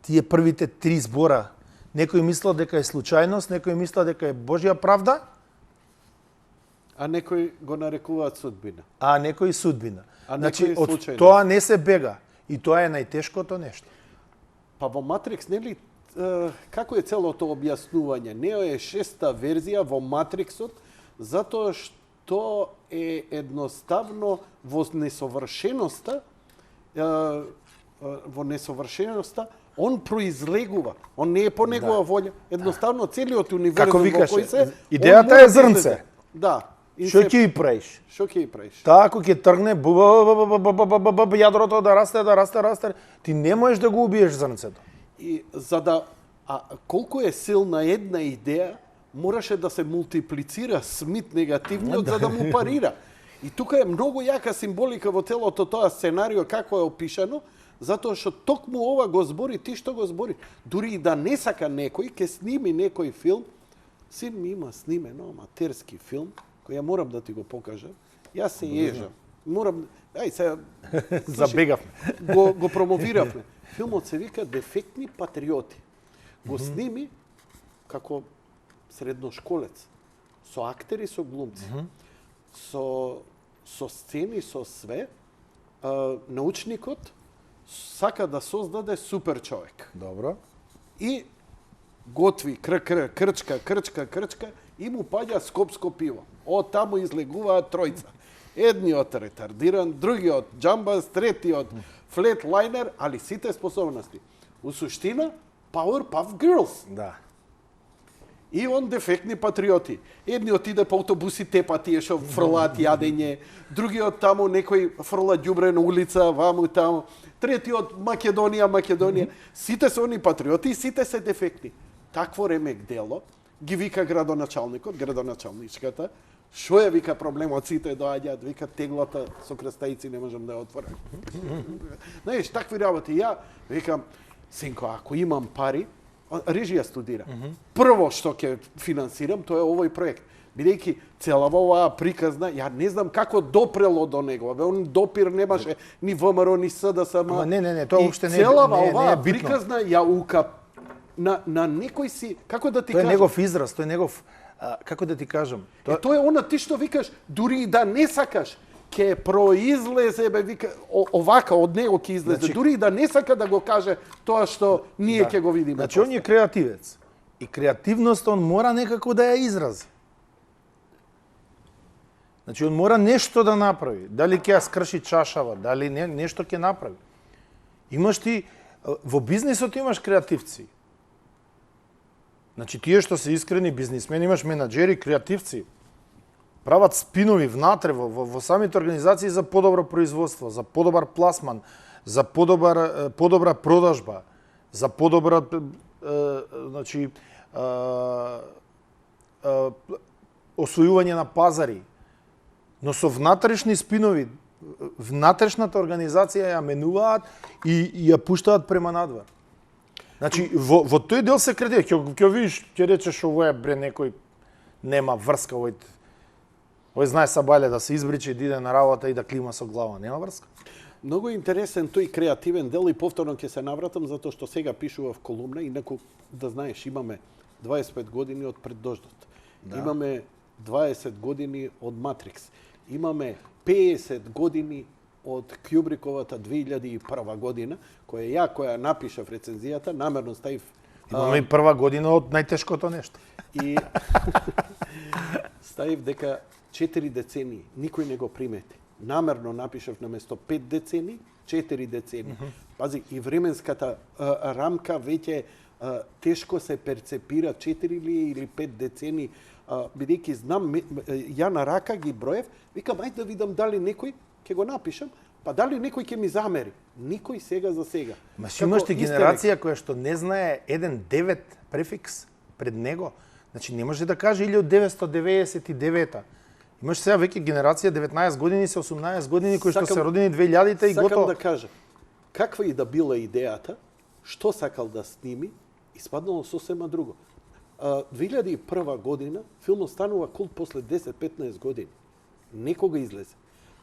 тие првите 3 збора. Некој мислел дека е случајност, некој мислел дека е Божја правда, а некој го нарекуваат судбина. А некој судбина. Значи од тоа не се бега. И тоа е најтешкото нешто. Па во Матрикс, нели, како е целото објаснување? Нео е 6-та верзија во Матриксот, затоа што е едноставно во несовршеноста во несовршеноста, он произлегува. Он не е по негова волја. Едноставно целиот универзум Како во викаше, кој се идејата е зрнце. Да. Што ќе и правиш? Што ќе и правиш? Тако ќе тргне јадрото да расте, ти не можеш да го убиеш зрнцето. И за да колку е силна една идеја, мораше да се мултиплицира Смит негативниот за да му парира. И тука е многу јака символика во целото тоа сценарио како е опишано, затоа што токму ова го збори ти што го збори. Дури и да не сака некој, ќе сними некој филм. Син ми има снимено аматерски филм, кој ја морам да ти го покажам. Јас се ежам. Морам, ај се Забегавме. Го промовиравме. Филмот се вика Дефектни патриоти. Го сними како средношколец, со актери, со глумци, со сцени, со све. Научникот сака да создаде супер човек. Добро. И готви крчка и му паѓа скопско пиво. Од таму излегуваат тројца. Едниот ретардиран, другиот джамбас, третиот флетлайнер, али сите способности. У суштина, Powerpuff Girls. Да. И он дефектни патриоти. Едниот иде по автобуси тепа тие што фрлаат јадење, другиот таму некој фрла ѓубре на улица, ваму таму, третиот Македонија. Сите се они патриоти и сите се дефектни. Такво ремек дело ги вика градоначалникот, градоначалничката, што е вика проблемот, сите доаѓаат, вика теглата со крстаици не можам да ја отворам. Знаеш, такви работи. Ја викам, синко, ако имам пари, режија студира. Прво што ќе финансирам, тоа е овој проект. Бидејќи целава оваа приказна, ја не знам како допрело до него. Он допир немаше ни ВМРО, ни СДСМ. Не, тоа уопште не е. Целава оваа приказна ја ука на некој си, како да ти кажам. Тоа е негов израз, тоа е негов, како да ти кажам. Тоа е она ти што викаш, дури и да не сакаш, ќе произлезе, вика, овака од него ќе излезе. Значи, дури и да не сака да го каже тоа што ние ќе го видиме. Значи, он е креативец. И креативност он мора некако да ја изрази. Значи, он мора нешто да направи. Дали ќе ја скрши чашава, дали нешто ќе направи. Имаш ти, во бизнисот имаш креативци. Значи, тие што се искрени бизнисмени, имаш менаџери, креативци. Прават спинови внатре во самите организации за подобро производство, за подобар пласман, за подобра продажба, за подобра значи освојување на пазари. Но со внатрешни спинови, внатрешната организација ја менуваат и ја пуштаат према надвор. Значи, во тој дел се креде, ќе видиш, ќе речеш ово е бре некој нема врска Ој знае сабале да се избриче, да иде на работа и да клима со глава. Нема врска? Многу интересен тој креативен дел и повторно ќе се навратам затоа што сега пишував колумна, инаку да знаеш, имаме 25 години од Пред дождот. Да. Имаме 20 години од Матрикс. Имаме 50 години од Кјубриковата 2001 година, која напишав рецензијата, намерно ставив... Имаме и прва година од најтешкото нешто. И ставив дека 4 децении, никој не го примети. Намерно напишав на место 5 децении, 4 децении. Пази, и временската рамка веќе тешко се перцепира 4 или 5 децении, бидејќи знам, ја на рака ги броев, викам, ајде да видам дали некој ќе го напишам, па дали некој ќе ми замери. Никој сега за сега. Ма си имаш генерација која што не знае еден 9 префикс пред него. Значи не може да каже 1999-та. Имаш сега веќе генерација 19 години се 18 години кои што се родени 2000-та и готово. Сакам да кажам, каква и да била идејата, што сакал да сними, испаднало сосема друго. 2001 година филмот станува култ после 10-15 години. Некога излезе.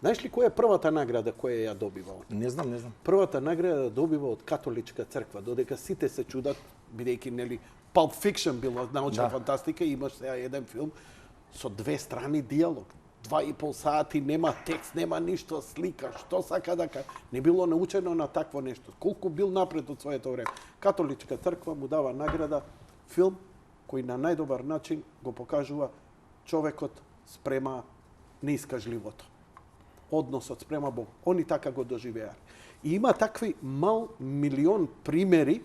Знаеш ли која е првата награда која ја добива он? Не знам. Првата награда добива од католичка црква, додека сите се чудат, бидејќи нели Pulp Fiction била научна фантастика, имаш сега еден филм со 2 страни диалог. 2,5 сати, нема текст, нема ништо, слика, што сака да кажа. Не било научено на такво нешто. Колку бил напред од своето време. Католичка црква му дава награда, филм кој на најдобар начин го покажува човекот спрема неискажливото. Односот спрема Бог. Они така го доживеа. И има такви милион примери.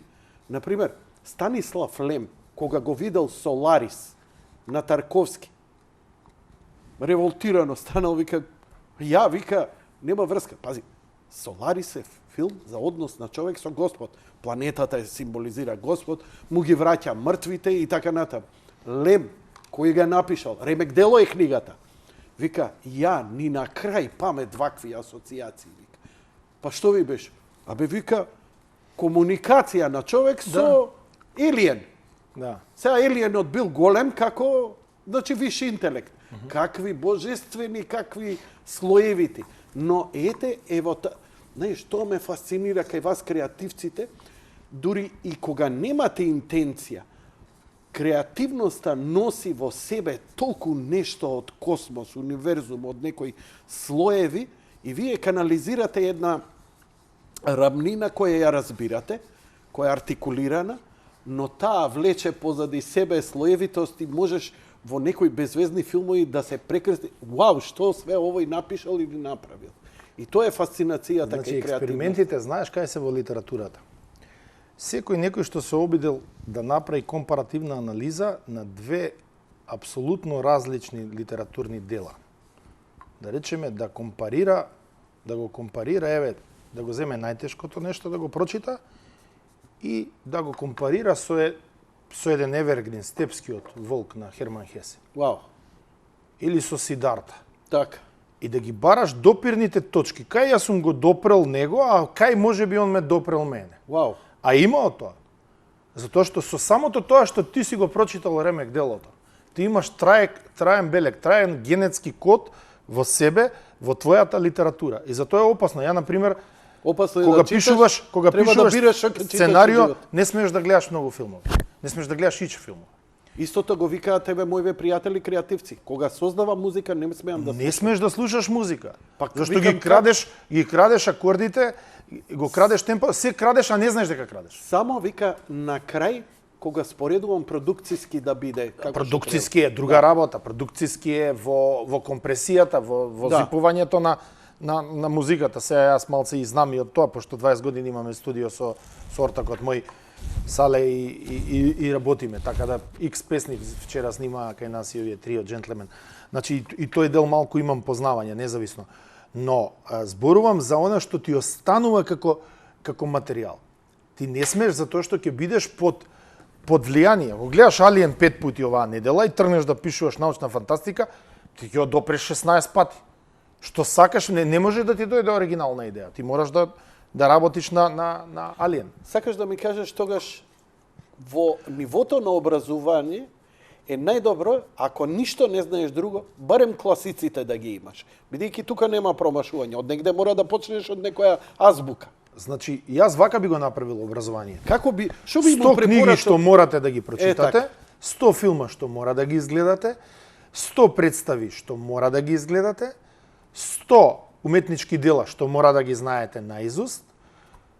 Например, Станислав Лем, кога го видел Соларис на Тарковски, револтирано станал, вика, вика, нема врска. Пази, Соларис е филм за однос на човек со Господ. Планетата символизира Господ, му ги враќа мртвите и така натам. Лем, кој го напишал, ремек дело е книгата. Вика, ни на крај памет вакви асоциации. Вика. Па што ви беше? Вика, комуникација на човек со елиен. Да. Сега елиенот бил голем како, значи, виш интелект. Какви божествени, какви слоевити. Но знаеш, што ме фасцинира кај вас креативците, дури и кога немате интенција, креативноста носи во себе толку нешто од космос, универзум, од некои слоеви, и вие канализирате една рамнина која ја разбирате, која е артикулирана, но таа влече позади себе слоевитост и можеш во некои безвезни филмови да се прекрсти. Вау, што све овој напишал или направил. И тоа е фасцинацијата кај креативност. Експериментите, знаеш кај се во литературата? Секој некој што се обидел да направи компаративна анализа на две апсолутно различни литературни дела. Да речеме, да го компарира, да го земе најтешкото нешто да го прочита и да го компарира со еден Евергрин, Степскиот волк на Херман Хесе. Вау. Или со Сидарта. Така. И да ги бараш допирните точки. Кај јас сум го допрел него, а кај може би он ме допрел мене. Вау. А имао тоа. Затоа што со самото тоа што ти си го прочитал ремек делото, ти имаш траен белег, траен генетски код во себе, во твојата литература. И затоа е опасно. Ја, например, кога пишуваш сценарио, не смееш да гледаш многу филмови. Не смееш да гледаш ич филмови. Истото го викаат тебе моите пријатели креативци. Кога создава музика, не смеам да слушам. Не смееш да слушаш музика. Зашто ги крадеш акордите, го крадеш темпо, се крадеш, а не знаеш дека крадеш. Само вика на крај, кога споредувам продукциски да биде. Продукциски е друга работа. Продукциски е во компресијата, во зипувањето на музиката. Сега јас малце и знам и од тоа, пошто 20 години имаме студио со ортакот мој Сале и работиме, така да X песник вчера снимаа кај нас и овие трио Джентлемен. Значи и тој дел малку имам познавање, независно. Но зборувам за она што ти останува како материјал. Ти не смееш затоа што ќе бидеш под влијание. Го гледаш Алиен 5 пати оваа недела и тргнеш да пишуваш научна фантастика, ти ќе допреш 16 пати. Што сакаш, не може да ти дојде оригинална идеја. Ти мораш да работиш на Алиен. Сакаш да ми кажеш тогаш во нивото на образување е најдобро, ако ништо не знаеш друго, барем класиците да ги имаш. Бидејќи тука нема промашување, од негде мора да почнеш од некоја азбука. Значи, јас вака би го направил образование. Како би, што би му 100 книги што морате да ги прочитате, 100 филма што мора да ги изгледате, 100 представи што мора да ги изгледате, 100 уметнички дела што мора да ги знаете наизуст,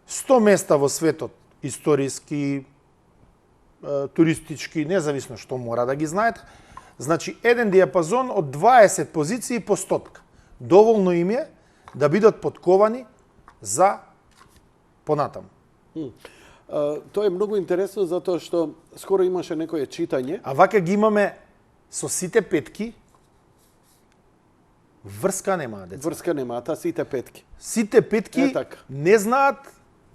100 места во светот, историски, туристички, независно што мора да ги знаете. Значи, еден диапазон од 20 позиции по 100. Доволно им е да бидат подковани за понатаму. Тоа е многу интересно затоа што скоро имаше некое читање. А вака ги имаме со сите петки. Врска нема, деца. Врска нема, сите петки. Сите петки не знаат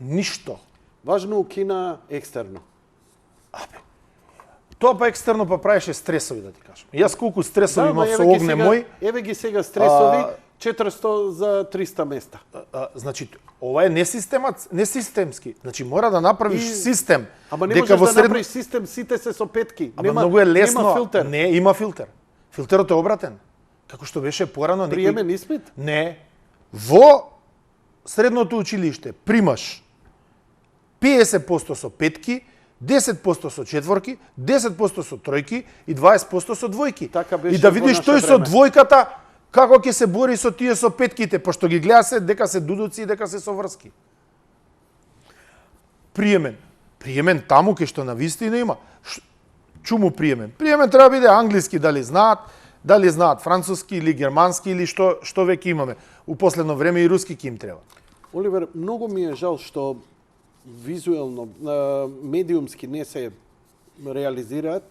ништо. Важно укина екстерно. Тоа па екстерно па правеше стресови, да ти кажам. Јас колку стресови имав со огне мој. Еве ги сега стресови, 400 за 300 места. Значи, ова е несистемски. Значи, мора да направиш систем. Ама не можеш да направиш систем, сите се со петки. Ама многу е лесно. Нема филтер. Не, има филтер. Филтерот е обратен. Како што беше порано. Приемен испит? Не. Во средното училиште примаш 50% со петки, 10% со четворки, 10% со тројки и 20% со двојки. И да видиш тој со двојката како ќе се бори со тие со петките, пошто ги гледа се дека се дудуци и дека се со врски. Приемен. Приемен таму кај што навистина има. Чуму приемен? Приемен треба биде англиски, дали знаат француски или германски или што веќе имаме. У последно време и руски ќе им треба. Оливер, многу ми е жал што визуелно, медиумски не се реализираат.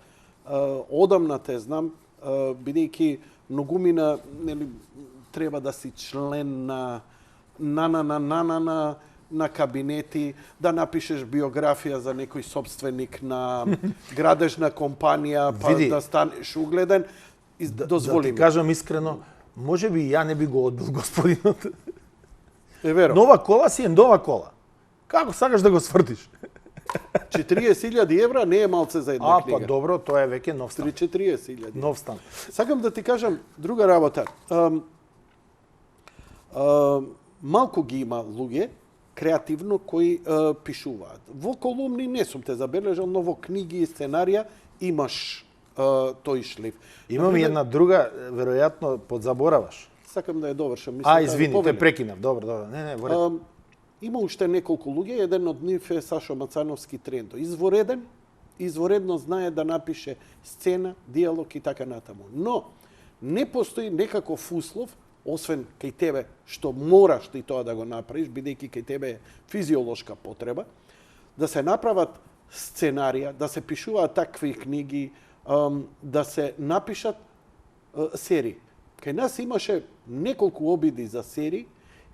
Одамна те знам, бидејќи многумина нели треба да си член на кабинети, да напишеш биографија за некој собственик на градежна компанија, па Види, да станеш угледен. Дозволи да ти кажам искрено, може би ја не би го одбил господинот. Е веро. Нова кола си е нова кола. Како сакаш да го свртиш? 40.000 евра не е малце за една книга. Па добро, тоа е веќе нов стан. 40.000. Нов стан. Сакам да ти кажам друга работа. Малку ги има луѓе креативно кои пишуваат. Во колумни не сум те забележал, но во книги и сценарија имаш тој шлиф. Имам и една друга, веројатно подзабораваш. Сакам да ја довршам. Мислам, Извини, те прекинав. Добро. Не, во ред. Има уште неколку луѓе, еден од нив е Сашо Мацановски Трендо. Изворедно знае да напише сцена, диалог и така натаму. Но не постои некаков услов, освен кај тебе, што мораш ти тоа да го направиш, бидејќи кај тебе е физиолошка потреба, да се направат сценарија, да се пишуваат такви книги, да се напишат серии. Кај нас имаше неколку обиди за серии,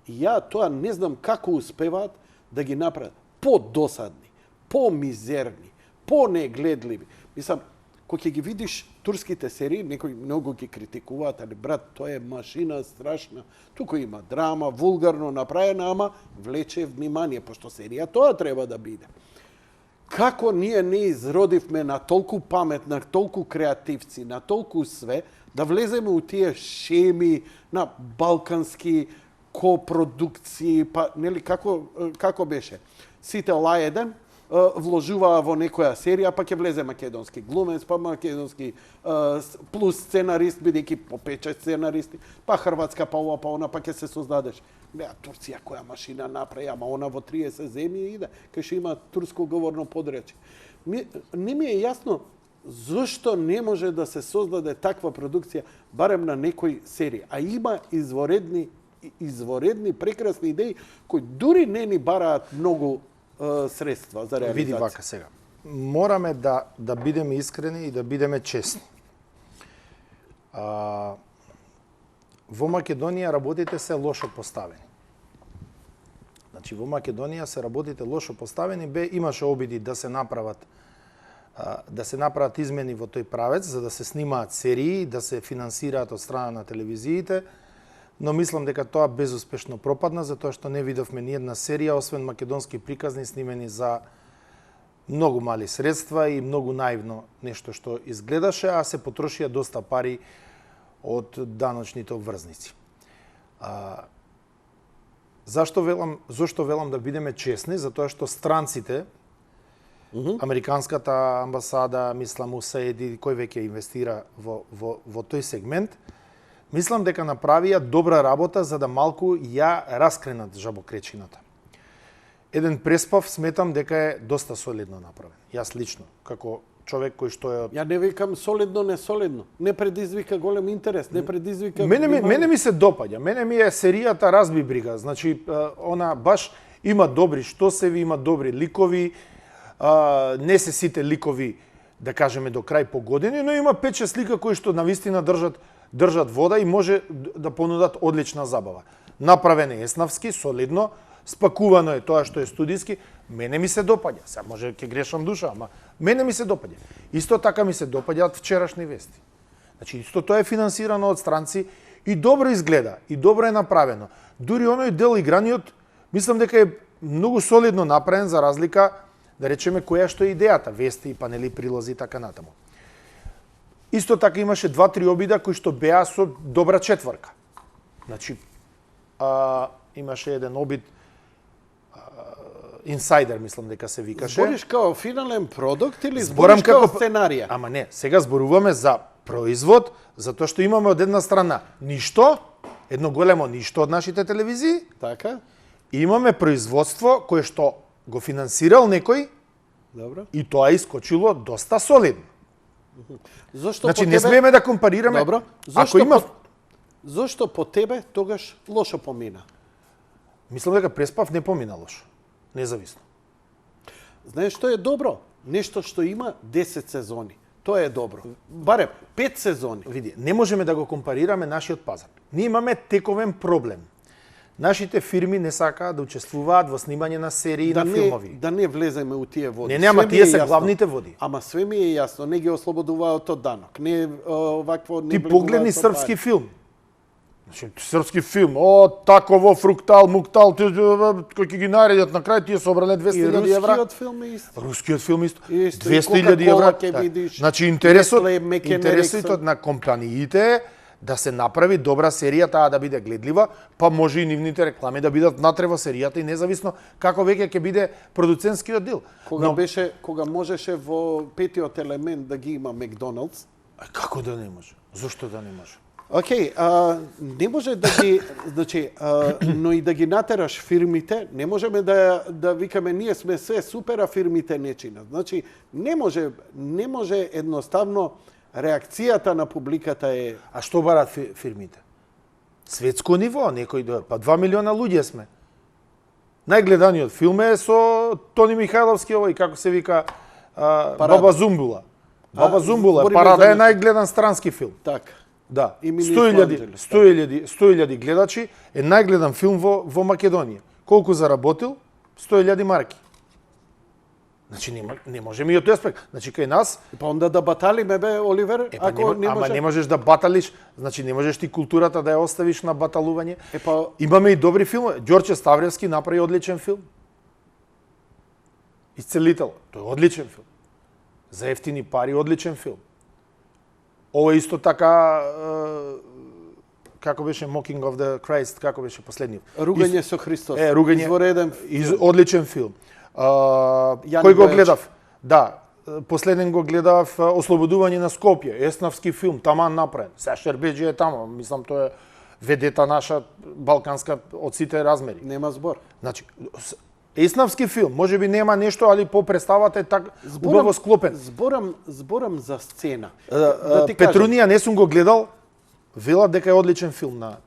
и ја тоа не знам како успеваат да ги направат подосадни, помизерни, понегледливи. Мислам, кога ќе ги видиш турските серии, некои многу ги критикуваат, али брат, тоа е машина страшна. Тука има драма, вулгарно направена, ама влече внимание, пошто серија тоа треба да биде. Како ние не изродивме на толку памет, на толку креативци, на толку све, да влеземе у тие шеми на балкански копродукции, па нели како беше? Сите лаеден вложуваа во некоја серија, па ќе влезе македонски глумец, па македонски плюс сценарист, бидејќи по 5-6 сценаристи, па хрватска, па ова, па она, па ќе се создадеш. Беа, Турција која машина направи, ама она во 30 земји иде, кај што има турско говорно подречје. Не ми е јасно зошто не може да се создаде таква продукција, барем на некој серија. А има изворедни, прекрасни идеи, кои дури не ни бараат многу средства за реализација. Види вака сега. Мораме да бидеме искрени и да бидеме честни. Во Македонија работите се лошо поставени. Значи, во Македонија се работите лошо поставени, имаше обиди да се направат измени во тој правец, за да се снимаат серии, да се финансираат од страна на телевизиите, но мислам дека тоа безуспешно пропадна, затоа што не видовме ни една серија, освен македонски приказни снимени за многу мали средства и многу наивно нешто што изгледаше, а се потрошија доста пари од даночните обврзници. Зошто велам да бидеме честни? Затоа што странците, Американската амбасада, мислам УСАИД, кој веќе инвестира во тој сегмент, мислам дека направија добра работа за да малку ја раскренат жабокречината. Еден преспав сметам дека е доста солидно направен. Јас лично, како човек кој што е... Ја не викам солидно, не солидно. Не предизвика голем интерес, не предизвика... Мене ми се допаѓа. Мене ми е серијата разби брига. Значи, она баш има добри штосеви, има добри ликови, не се сите ликови, да кажеме, до крај погодени, но има 5-6 лика кои што навистина држат вода и може да понудат одлична забава. Направен е еснавски, солидно, спакувано е тоа што е студиски, мене ми се допаѓа. Сега може ќе грешам душа, ама мене ми се допаѓа. Исто така ми се допаѓаат вчерашни вести. Значи, исто тоа е финансирано од странци и добро изгледа, и добро е направено. Дури оној дел играниот, мислам дека е многу солидно направен за разлика, да речеме, која што е идејата, вести, панели, прилози и така натаму. Исто така имаше 2-3 обида кои што беа со добра четврка. Значи, имаше еден обид, инсайдер, мислам дека се викаше. Збориш као финален продукт или збориш као сценарија? Ама не, сега зборуваме за производ, затоа што имаме од една страна ништо, едно големо ништо од нашите телевизии. Така. И имаме производство кое што го финансирал некој. Добро. И тоа искочило доста солидно. Зошто значи, по тебе... не смееме да компарираме. Добро. Зошто по тебе тогаш лошо помина? Мислам дека преспав не помина лошо. Независно. Знаеш што е добро? Нешто што има 10 сезони. Тоа е добро. Барем 5 сезони. Види, не можеме да го компарираме нашиот пазар. Ние имаме тековен проблем. Нашите фирми не сакаат да учествуваат во снимање на серии на филмови. Да не влеземе у тие води. Не, ама тие се главните води. Ама све ми е јасно, не ги ослободуваат од данок. Не овакво не. Ти погледни српски филм. Значи, српски филм, таково фруктал, муктал, кој ќе ги наредат на крај, тие собрале 200.000 евра. Рускиот филм е исто. Рускиот филм исто. 200.000 евра. Видиш, значи, интересот на компаниите е да се направи добра серија, таа да биде гледлива, па може и нивните реклами да бидат натре во серијата и независно како веќе ќе биде продуцентскиот дел. Кога можеше во петиот елемент да ги има Макдоналдс, како да не може? Зошто да не може? Океј, не може да ги, значи, но и да ги натераш фирмите, не можеме да викаме ние сме све супер, а фирмите не чинат. Значи, не може едноставно реакцијата на публиката е... А што барат фирмите? Светско ниво, некој па 2 милиона луѓе сме. Најгледаниот филм е со Тони Михајловски, овој како се вика Баба Зумбула. Баба Зумбула, Парада е најгледан странски филм. Така. Да, 100.000 гледачи е најгледан филм во Македонија. Колку заработил? 100.000 марки. Значи не можеме и од тој аспект. Значи кај нас па onda да баталиме бе Оливер, ако не може. Ама не можеш да баталиш, значи не можеш ти културата да ја оставиш на баталување. Имаме и добри филми. Ѓорче Ставревски направи одличен филм. Исцелител, тој е одличен филм. За ефтини пари одличен филм. Ова исто така како беше Mocking of the Christ, како беше последниот? Ругање со Христос. Ругање. Извореден одличен филм. Кој го гледав? Да, последен го гледав Ослободување на Скопје, еснавски филм, таман направен. Сашер Беџи е тамо, мислам тоа е ведета наша балканска од сите размери. Нема збор. Значи, еснавски филм, можеби нема нешто, али по представата е така убаво склопен. Зборам за сцена. Петрунија не сум го гледал, велат дека е одличен филм на...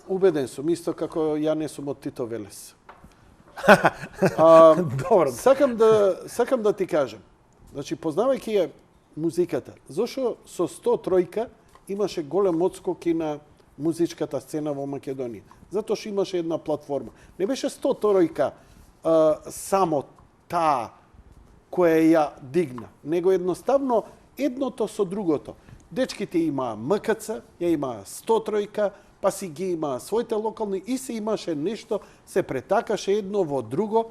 Убеден сум, исто како ја не сум од Тито Велес. Добро. Сакам да ти кажам. Значи, познавајќи ја музиката, зошто со 103 имаше голем отскок и на музичката сцена во Македонија? Затоа што имаше една платформа. Не беше 103 само таа која ја дигна, него едноставно едното со другото. Дечките имаа МКЦ, ја имаа 103, па си ги имаа своите локални и се имаше нешто, се претакаше едно во друго.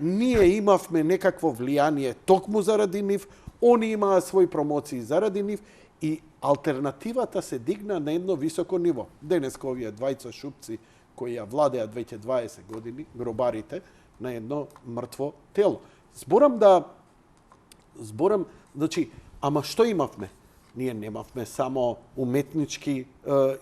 Ние имавме некакво влијание токму заради нив, они имаа своји промоции заради нив и алтернативата се дигна на едно високо ниво. Денеска овие двајца шупци кои ја владеат веќе 20 години, гробарите, на едно мртво тело. Зборам, значи, ама што имавме? Ние немавме само уметнички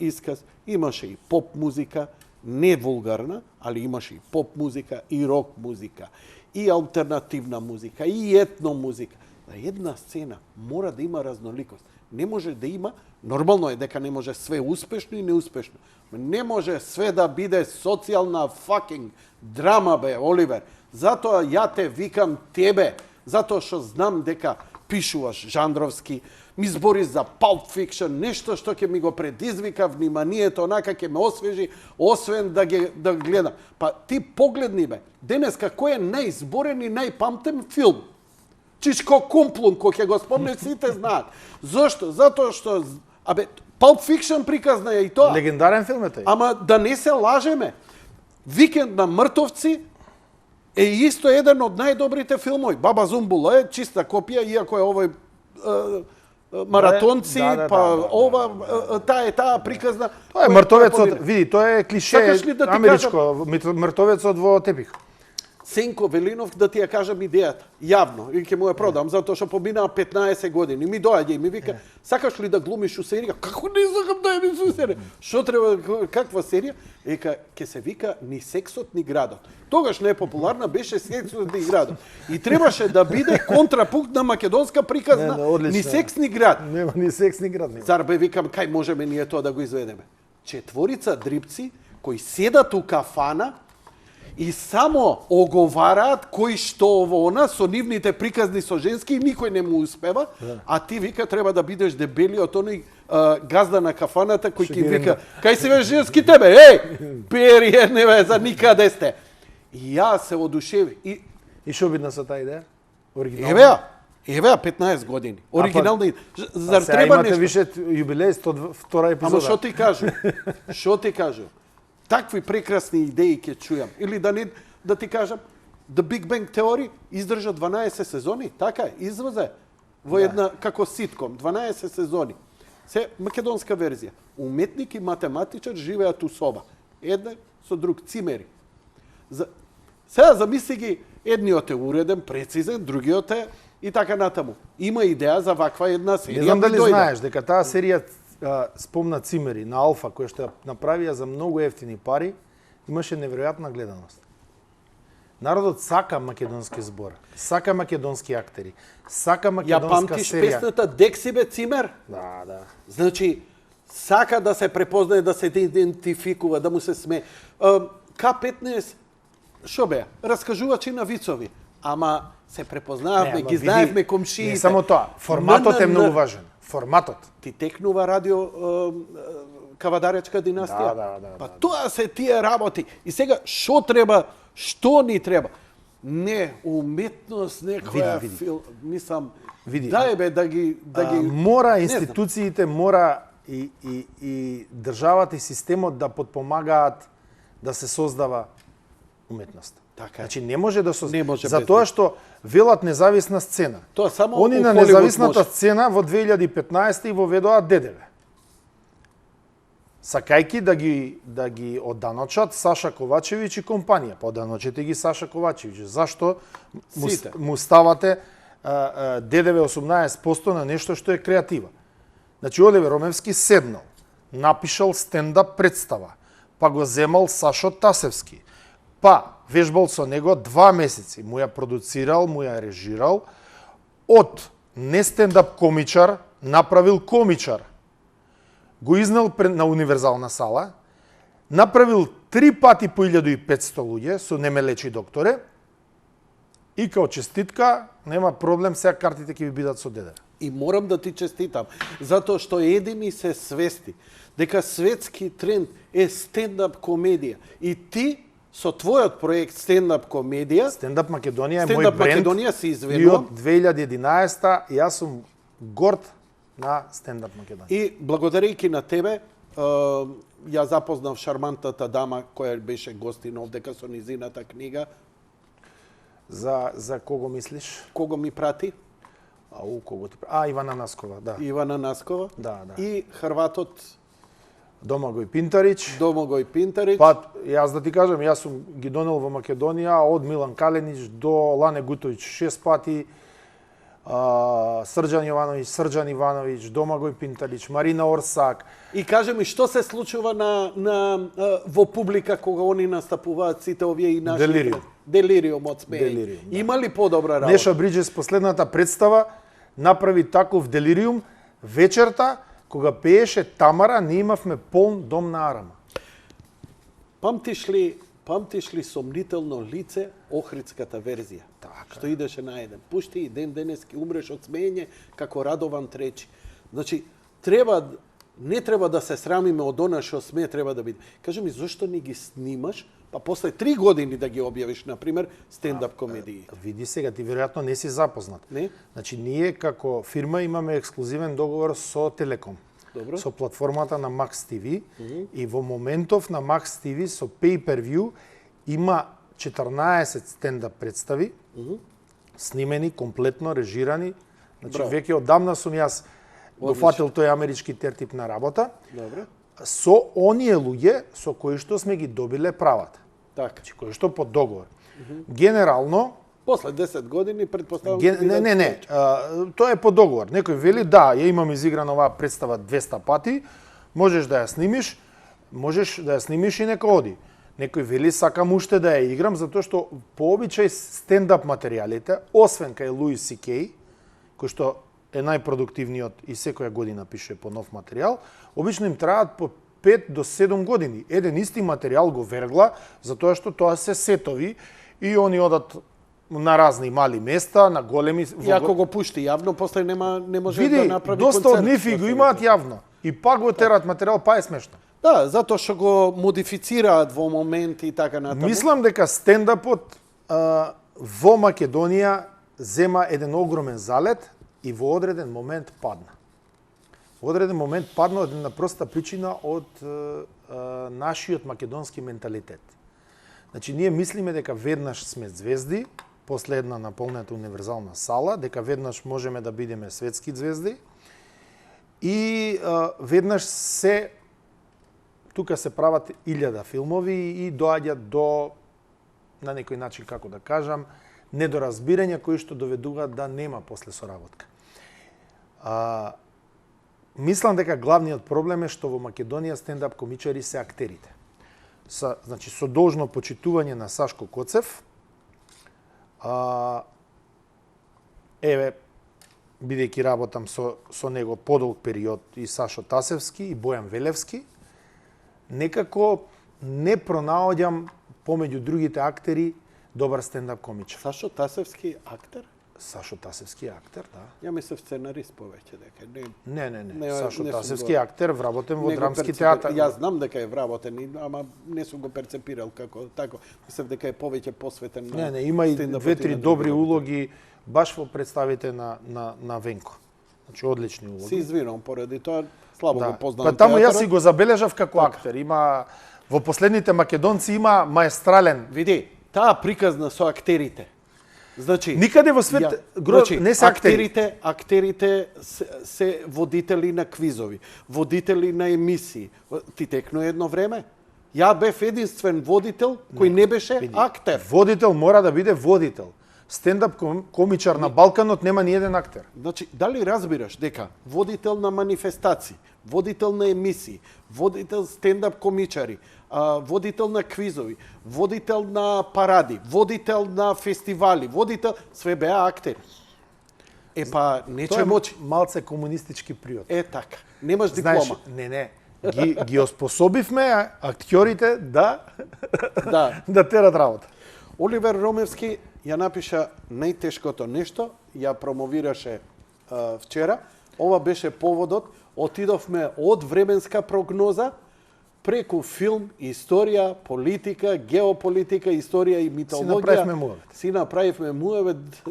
исказ, имаше и поп музика, не вулгарна, али имаше и поп музика, и рок музика, и алтернативна музика, и етно музика. На една сцена мора да има разноликост. Не може да има, нормално е дека не може све успешно и неуспешно. Не може све да биде социјална fucking драма, бе, Оливер. Затоа ја те викам тебе, затоа што знам дека пишуваш жандровски, ми збори за Pulp Fiction, нешто што ќе ми го предизвика вниманието, онака ќе ме освежи, освен да гледам. Па ти погледни бе, денеска кој е најзборен и најпамтен филм? Чичко Кумплун, кој ќе го спомнеш, сите знаат. Зошто? Затоа што, Pulp Fiction приказна е и тоа. Легендарен филм е тој. Ама да не се лажеме. Викенд на мртовци е исто еден од најдобрите филмови. Баба Зумбула е чиста копија, иако е овој маратонци, таа приказна. Тоа е мртовецот, види, тоа е клише америчко, мртовецот во тепих. Сенко Велинов, да ти ја кажам идејата, јавно, и ќе му ја продам, затоа што поминаа 15 години. Ми доаѓа и ми вика, сакаш ли да глумиш у серија? Како не сакам да ја у серија? Што треба, каква серија? Ека, ќе се вика Ни сексот, ни градот. Тогаш најпопуларна беше Сексот, ни градот. И требаше да биде контрапункт на македонска приказна Ни секс, ни град. Нема Ни секс, ни град. Зар бе, викам, кај можеме ние тоа да го изведеме? 4 дрипци кои седат у кафана и само оговараат кој што во она со нивните приказни со женски и никој не му успева, а ти вика треба да бидеш дебелиот оној газда на кафаната кој ти вика кај си бе женски тебе, пери не бе за никаде сте. И јас се одушеви. И што бидна со таа идеја? Оригинално? Евеа 15 години. Оригинална. Зар треба имате нешто? више јубилеј 102 епизода. Ама што ти кажу? Што ти кажу? Такви прекрасни идеи ќе чујам. Или да ти кажам, The Big Bang Theory издржа 12 сезони, така е, извозе во една како ситком, 12 сезони. Се македонска верзија. Уметник и математичар живеат у соба. Еден со друг цимери. Сега замисли ги, едниот е уреден, прецизен, другиот е и така натаму. Има идеја за ваква една серија. Не знам дали знаеш дека таа серија спомна цимери на Алфа, која што ја направија за многу ефтини пари, имаше неверојатна гледаност. Народот сака македонски збор, сака македонски актери, сака македонска памтиш серија. песната Декси бе цимер? Да. Значи, сака да се препознае, да се идентификува, да му се смее. К-15, шо беа? Раскажувачи на вицови. Ама се препознавме, ги знаевме комшиите. Не само тоа, форматот е многу важен. Форматот. Ти текнува радио Кавадаречка династија. Да. Па тоа се тие работи. И сега што треба, што ни треба? Не, уметност, некоја филм, мислам, дај бе да ги мора институциите, мора и државата и системот да подпомагаат да се создава уметност. Така. Значи не може да Не може без затоа што велат независна сцена. Тоа само Они у на Холивуд независната може. сцена во 2015 и воведоа ДДВ. Сакајки да ги оданочат Саша Ковачевиќ и компанија. Па оданочете ги Саша Ковачевиќ. Зашто му ставате ДДВ 18% на нешто што е креатива? Значи Оливер Ромевски седнал, напишал стендап представа, па го земал Сашо Тасевски, па вежбал со него 2 месеци, му ја продуцирал, му ја режирал, од не стендап комичар направил комичар. Го изнел на универзална сала, направил 3 пати по 1500 луѓе со "Не ме лечи докторе" и као честитка, нема проблем, сега картите ќе ви бидат со ДДВ. И морам да ти честитам, затоа што едини се свести дека светски тренд е стендап комедија. И ти со твојот проект стендап комедија, Стендап Македонија е мој Стендап бренд. Македонија се И изведува. од 2011 јас сум горд на Стендап Македонија. И благодарејќи на тебе, ја запознав шармантната дама која беше гостин овдека со низината книга. За кого мислиш? Кого ми прати? Кого ти? Ивана Наскова, да. Ивана Наскова. Да. И хрватот Домагој Пинтарич. Домагој Пинтарич. Па, јас да ти кажам, јас сум ги донел во Македонија од Милан Каленич до Лане Гутовиќ 6 пати, Срđan Јовановиќ, Срđan Ивановиќ, Домагој Пинтарич, Марина Орсак. И кажи ми, што се случува во публика кога они настапуваат сите овие и наши? Делириум. Делириум од смење. Делириум, да. Има ли подобра работа? Неша Бриджес последната представа направи таков делириум вечерта кога пееше Тамара, ние имавме полн дом на Арама. Памтиш ли сомнително лице охридската верзија? Така. Што идеше на еден. Пушти и ден денески умреш од смење како Радован Тречи. Значи, не треба да се срамиме од она што смее треба да биде. Кажи ми, зошто не ги снимаш, па после 3 години да ги објавиш, например, стендап комедии? Види сега, ти веројатно не си запознат. Не? Значи, ние како фирма имаме ексклузивен договор со Телеком. Добро. Со платформата на Max TV и во моментов на Max TV со Pay Per View има 14 стендап представи, снимени, комплетно, режирани. Значи, Браво. веќе одамна сум јас го фатил тој амерички тертип на работа. Добре. Со оние луѓе со кои што сме ги добиле правата. Така. Значи, кои што по договор. Генерално, После 10 години, предпоставам... Не. Тоа е по договор. Некој вели, да, ја имам изиграна оваа представа 200 пати, можеш да ја снимиш, можеш да ја снимиш и нека оди. Некој вели, сакам уште да ја играм, затоа што по обичај стендап материјалите, освен кај Луис Сикеј, кој што е најпродуктивниот и секоја година пише по нов материјал, обично им траат по 5 до 7 години. Еден исти материјал го вергла, затоа што тоа се сетови и они одат на разни мали места, на големи... И ако го пушти јавно, после не може Види, да направи доста концерт. од нив го имаат јавно. И пак го терат материјал, па е смешно. Да, затоа што го модифицираат во моменти и така натаму. Мислам дека стендапот во Македонија зема еден огромен залет и во одреден момент падна. Во одреден момент падна од една проста причина од нашиот македонски менталитет. Значи, ние мислиме дека веднаш сме звезди, после една наполнета универзална сала, дека веднаш можеме да бидеме светски звезди и веднаш тука се прават 1000 филмови и доаѓат до, на некој начин, како да кажам, недоразбирања кои што доведуваат да нема после соработка. Мислам дека главниот проблем е што во Македонија стендап комичари се актерите. Значи, со должно почитување на Сашко Коцев, бидејќи работам со него подолг период и Сашо Тасевски и Бојан Велевски, некако не пронаоѓам помеѓу другите актери добар стендап комичар. Сашо Тасевски актер? Сашо Тасевски е актер, да. Ја мислев сценарист повеќе дека Не. Сашо Тасевски е актер, вработен во драмски театар. Јас знам дека е вработен, ама не сум го перцепирал како тако. Мислев дека е повеќе посветен на... Не, има и 2-3 добри улоги баш во представите на Венко. Значи, одлични улоги. Си извинувам поради тоа, слабо го познавам. Па таму јас си го забележав како актер. Има во последните македонци има маестрален. Види, таа приказна со актерите. Значи, никаде во свет не се актери. Актерите се водители на квизови, водители на емисии. Ти текно едно време. Ја бев единствен водител кој не беше актер. Водител мора да биде водител. Стендап комичар на Балканот нема ни еден актер. Значи, дали разбираш дека водител на манифестации, водител на емисии, водител стендап комичари, водител на квизови, водител на паради, водител на фестивали, водител, све беа актери. Па нече мочи. Малце комунистички приод. Така. Немаш диплома. Знаеш, не. Ги оспособивме актьорите да терат работа. Оливер Ромевски ја напиша најтешкото нешто, ја промовираше вчера. Ова беше поводот. Отидовме од временска прогноза преку филм, историја, политика, геополитика, историја и митологија. Си направивме муавет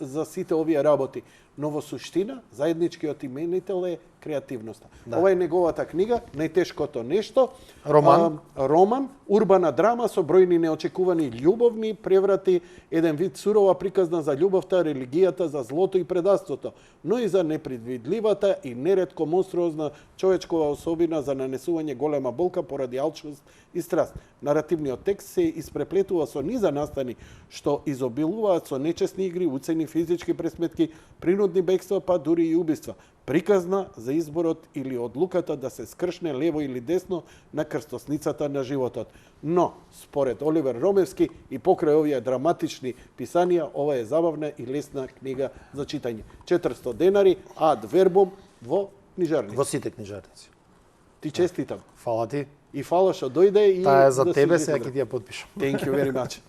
за сите овие работи. Но во суштина, заедничкиот именител е креативноста. Да. Ова е неговата книга, најтешкото нешто. Роман, урбана драма со бројни неочекувани љубовни преврати, еден вид сурова приказна за љубовта, религијата, за злото и предавството, но и за непредвидливата и неретко монструозна човечкова особина за нанесување голема болка поради алчност и страст. Наративниот текст се испреплетува со низа настани што изобилуваат со нечесни игри, уцени, физички пресметки, принудни бегства, па дури и убиства. Приказна за изборот или одлуката да се скршне лево или десно на крстосницата на животот. Но, според Оливер Ромевски и покрај овие драматични писанија, ова е забавна и лесна книга за читање. 400 денари, ад вербум во книжарници. Во сите книжарници. Ти честитам. Фала ти. И фала што дојде и... Таа е за тебе, сега ќе ти ја подпишам. Thank you very much.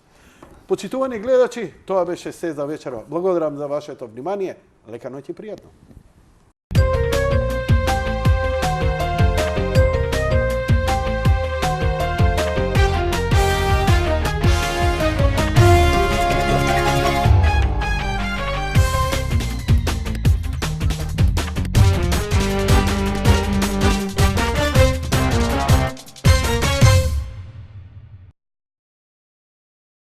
Почитувани гледачи, тоа беше се за вечерва. Благодарам за вашето внимание. Лека ноќ и пријатно.